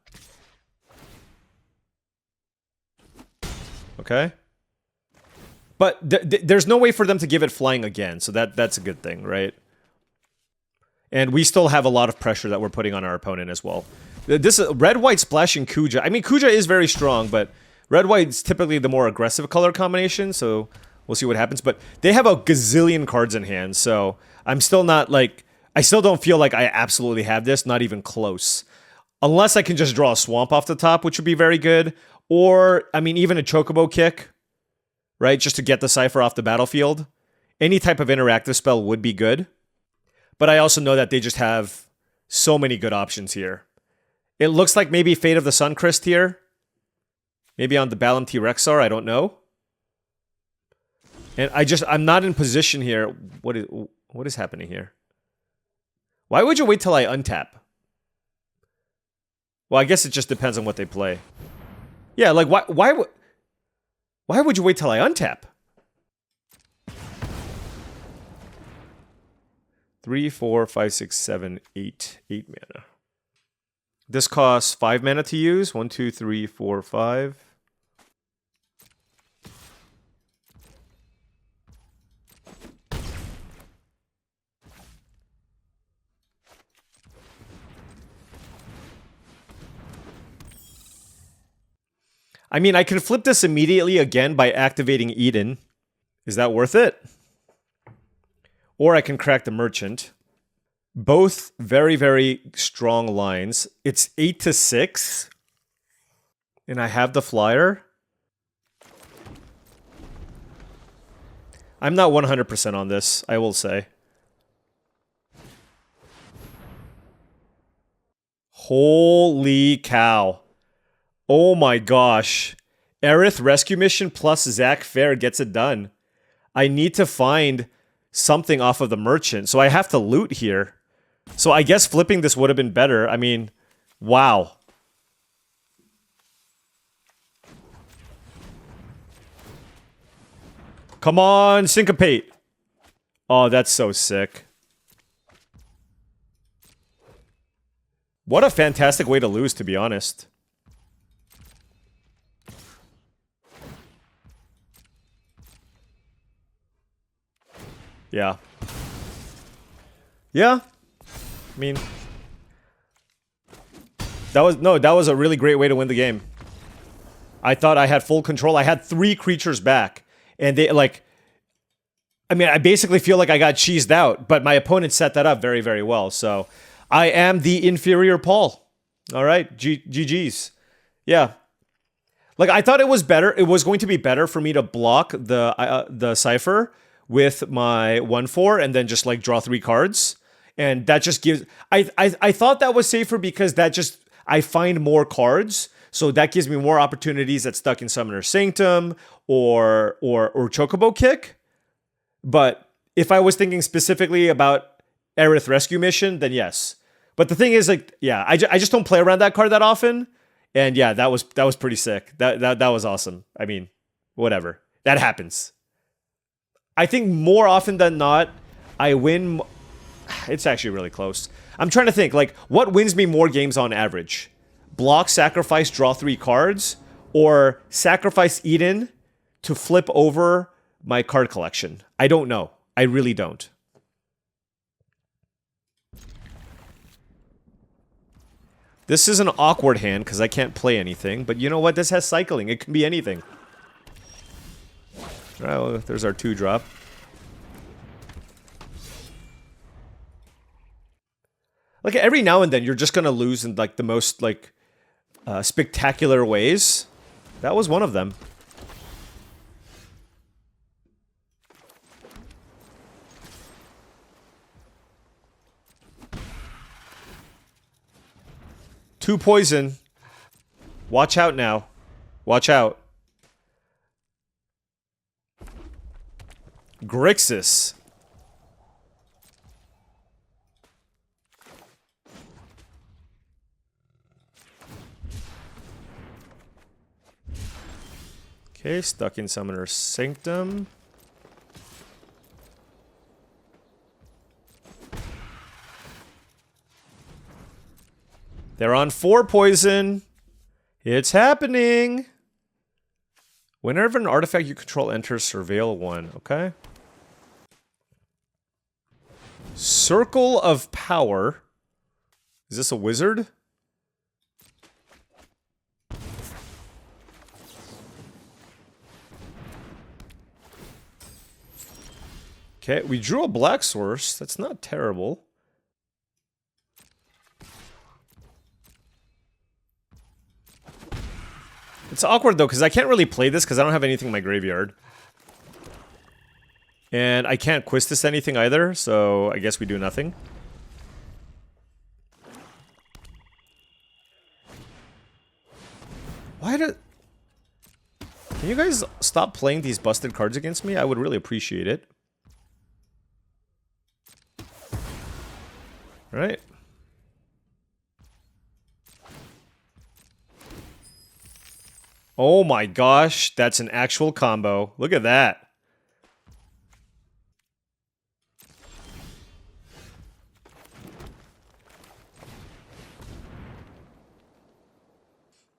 Okay. But there's no way for them to give it flying again, so that's a good thing, right? And we still have a lot of pressure that we're putting on our opponent as well. This red-white splashing Kuja. I mean, Kuja is very strong, but red-white is typically the more aggressive color combination, so we'll see what happens. But they have a gazillion cards in hand, so I'm still not, like... I still don't feel like I absolutely have this, not even close. Unless I can just draw a Swamp off the top, which would be very good. Or, I mean, even a Chocobo kick, right? Just to get the Cypher off the battlefield. Any type of interactive spell would be good. But I also know that they just have so many good options here. It looks like maybe Fate of the Suncrist here. Maybe on the paulcheon Rexar, I don't know. And I'm not in position here. What is happening here? Why would you wait till I untap? Well, I guess it just depends on what they play. Yeah, like, why would you wait till I untap? 3, 4, 5, 6, 7, 8. 8 mana. This costs 5 mana to use. 1, 2, 3, 4, 5. I mean, I can flip this immediately again by activating Eden. Is that worth it? Or I can crack the Merchant. Both very, very strong lines. It's 8 to 6. And I have the flyer. I'm not 100% on this, I will say. Holy cow. Oh my gosh. Aerith Rescue Mission plus Zac Fair gets it done. I need to find something off of the Merchant, so I have to loot here. So I guess flipping this would have been better. I mean, wow. Come on, Syncopate. Oh, that's so sick. What a fantastic way to lose, to be honest. Yeah. Yeah. I mean, that was a really great way to win the game. I thought I had full control. I had 3 creatures back, and they, like, I mean, I basically feel like I got cheesed out, but my opponent set that up very, very well. So I am the inferior Paul. All right, GG's. Yeah. Like, I thought it was better. It was going to be better for me to block the cipher with my 1/4 and then just like draw 3 cards. And that just gives... I thought that was safer because that just... I find more cards. So that gives me more opportunities at Stuck in Summoner's Sanctum or Chocobo Kick. But if I was thinking specifically about Aerith Rescue Mission, then yes. But the thing is, like, yeah, I just don't play around that card that often. And yeah, that was pretty sick. That was awesome. I mean, whatever. That happens. I think more often than not, I win... It's actually really close. I'm trying to think, like, what wins me more games on average? Block, sacrifice, draw 3 cards, or sacrifice Eden to flip over my card collection? I don't know. I really don't. This is an awkward hand because I can't play anything, but you know what? This has cycling. It can be anything. Oh, there's our 2-drop. Like, every now and then, you're just gonna lose in, like, the most, like, spectacular ways. That was one of them. Two poison. Watch out now. Watch out. Grixis. Okay, Stuck in Summoner's Sanctum. They're on 4 poison. It's happening. Whenever an artifact you control enters, surveil 1. Okay. Circle of Power. Is this a wizard? Okay, we drew a black source. That's not terrible. It's awkward, though, because I can't really play this because I don't have anything in my graveyard. And I can't Quistis anything either, so I guess we do nothing. Why did... Can you guys stop playing these busted cards against me? I would really appreciate it. Right. Oh my gosh, that's an actual combo. Look at that.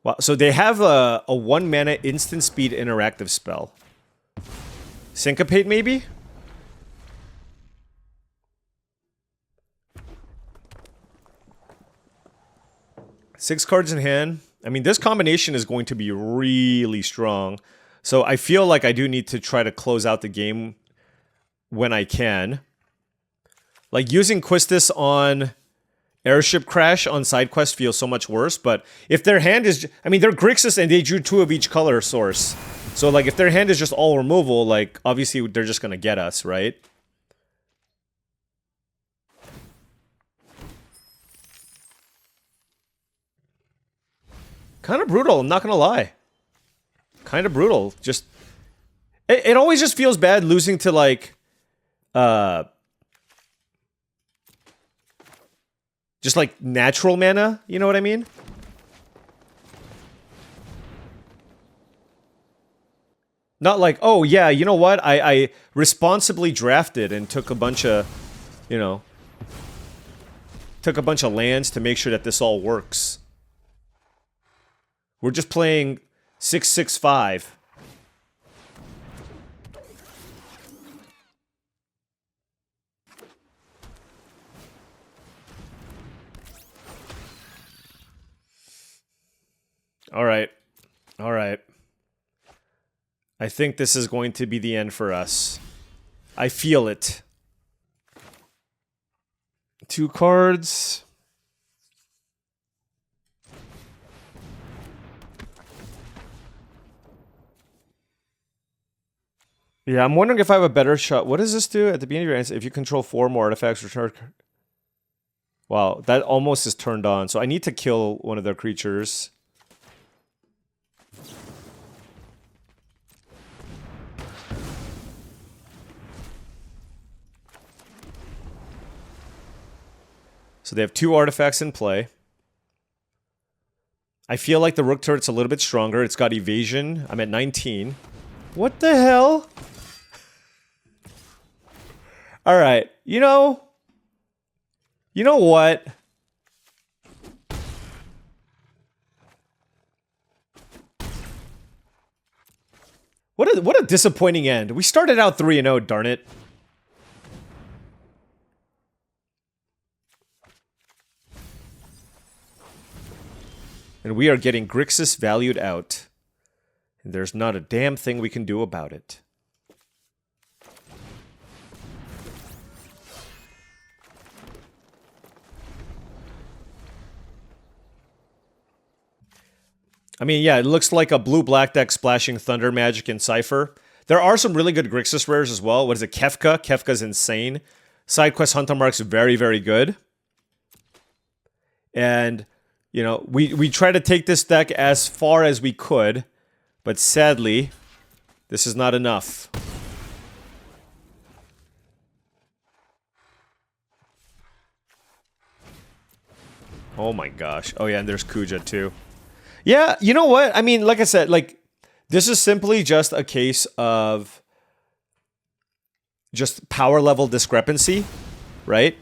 Wow, so they have a 1 mana instant speed interactive spell. Syncopate, maybe? Six cards in hand. I mean, this combination is going to be really strong. So I feel like I do need to try to close out the game when I can. Like, using Quistis on Airship Crash on side quest feels so much worse, but if their hand is... I mean, they're Grixis and they drew 2 of each color source. So, like, if their hand is just all removal, like, obviously they're just gonna get us, right? Kind of brutal, I'm not gonna lie. Kind of brutal. Just... It always just feels bad losing to, like... just, like, natural mana, you know what I mean? Not like, oh, yeah, you know what? I responsibly drafted and took a bunch of, you know... Took a bunch of lands to make sure that this all works. We're just playing 6/6/5. All right. All right. I think this is going to be the end for us. I feel it. 2 cards. Yeah, I'm wondering if I have a better shot. What does this do at the beginning of your answer? If you control 4 more artifacts, return. Wow, that almost is turned on. So I need to kill one of their creatures. So they have 2 artifacts in play. I feel like the Rook turret's a little bit stronger. It's got evasion. I'm at 19. What the hell? Alright, you know what? What a disappointing end. We started out 3-0, darn it. And we are getting Grixis valued out. And there's not a damn thing we can do about it. I mean, yeah, it looks like a blue-black deck splashing Thunder Magic and Cypher. There are some really good Grixis rares as well. What is it? Kefka? Kefka's insane. SideQuest Hunter Mark's very, very good. And, you know, we try to take this deck as far as we could, but sadly, this is not enough. Oh my gosh. Oh yeah, and there's Kuja too. Yeah, you know what? I mean, like I said, like, this is simply just a case of just power level discrepancy, right?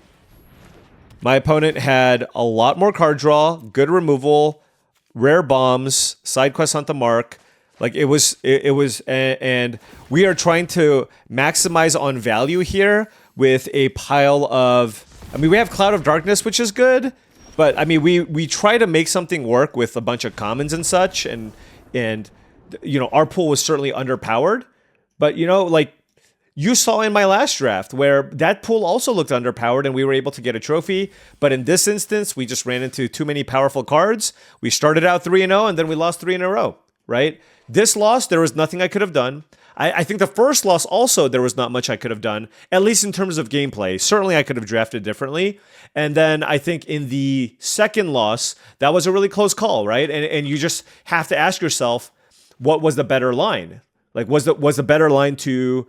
My opponent had a lot more card draw, good removal, rare bombs, side quest hunt the mark. Like, and we are trying to maximize on value here with a pile of, I mean, we have Cloud of Darkness, which is good. But, I mean, we try to make something work with a bunch of commons and such, and you know, our pool was certainly underpowered. But, you know, like, you saw in my last draft where that pool also looked underpowered and we were able to get a trophy. But in this instance, we just ran into too many powerful cards. We started out 3-0 and then we lost 3 in a row, right? This loss, there was nothing I could have done. I think the first loss also, there was not much I could have done, at least in terms of gameplay. Certainly I could have drafted differently. And then I think in the second loss, that was a really close call, right? And you just have to ask yourself, what was the better line? Like, was the better line to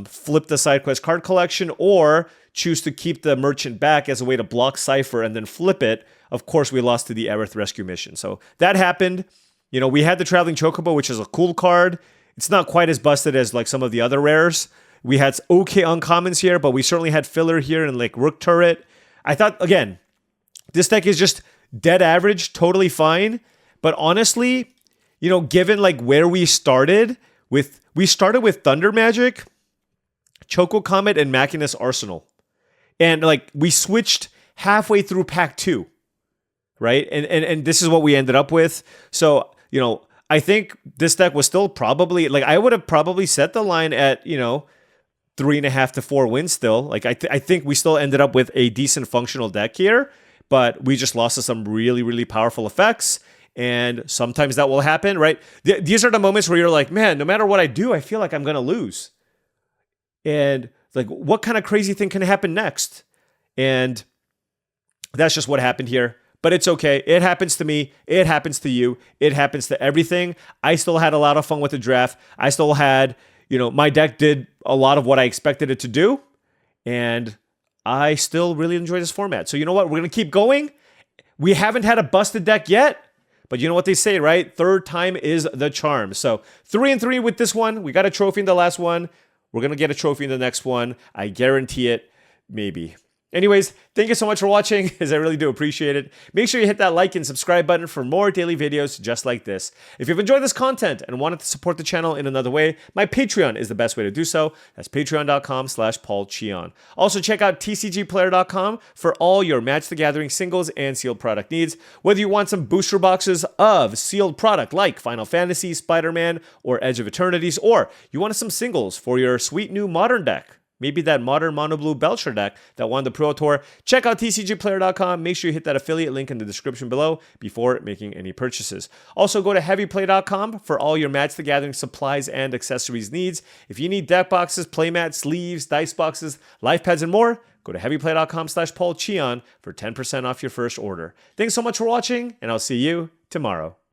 flip the side quest card collection or choose to keep the merchant back as a way to block Cypher and then flip it? Of course, we lost to the Aerith rescue mission. So that happened. You know, we had the Traveling Chocobo, which is a cool card. It's not quite as busted as like some of the other rares. We had okay uncommons here, but we certainly had filler here and like Rook Turret. I thought, again, this deck is just dead average, totally fine. But honestly, you know, given like where we started with Thunder Magic, Choco Comet, and Machinus Arsenal. And like we switched halfway through pack 2. Right? And this is what we ended up with. So, you know, I think this deck was still probably, like, I would have probably set the line at, you know, 3.5 to 4 wins still. Like, I think we still ended up with a decent functional deck here, but we just lost to some really, really powerful effects, and sometimes that will happen, right? These are the moments where you're like, man, no matter what I do, I feel like I'm going to lose. And, like, what kind of crazy thing can happen next? And that's just what happened here. But it's okay. It happens to me. It happens to you. It happens to everything. I still had a lot of fun with the draft. I still had, you know, my deck did a lot of what I expected it to do. And I still really enjoy this format. So you know what? We're going to keep going. We haven't had a busted deck yet. But you know what they say, right? Third time is the charm. So 3-3 with this one. We got a trophy in the last one. We're going to get a trophy in the next one. I guarantee it. Maybe. Anyways, thank you so much for watching, as I really do appreciate it. Make sure you hit that like and subscribe button for more daily videos just like this. If you've enjoyed this content and wanted to support the channel in another way, my Patreon is the best way to do so. That's patreon.com/paulcheon. Also, check out TCGplayer.com for all your Match the Gathering singles and sealed product needs. Whether you want some booster boxes of sealed product like Final Fantasy, Spider-Man, or Edge of Eternities, or you want some singles for your sweet new Modern deck, maybe that modern mono blue Belcher deck that won the Pro Tour. Check out tcgplayer.com. Make sure you hit that affiliate link in the description below before making any purchases. Also, go to heavyplay.com for all your Magic the Gathering supplies and accessories needs. If you need deck boxes, playmats, sleeves, dice boxes, life pads, and more, go to heavyplay.com/paulcheon for 10% off your first order. Thanks so much for watching, and I'll see you tomorrow.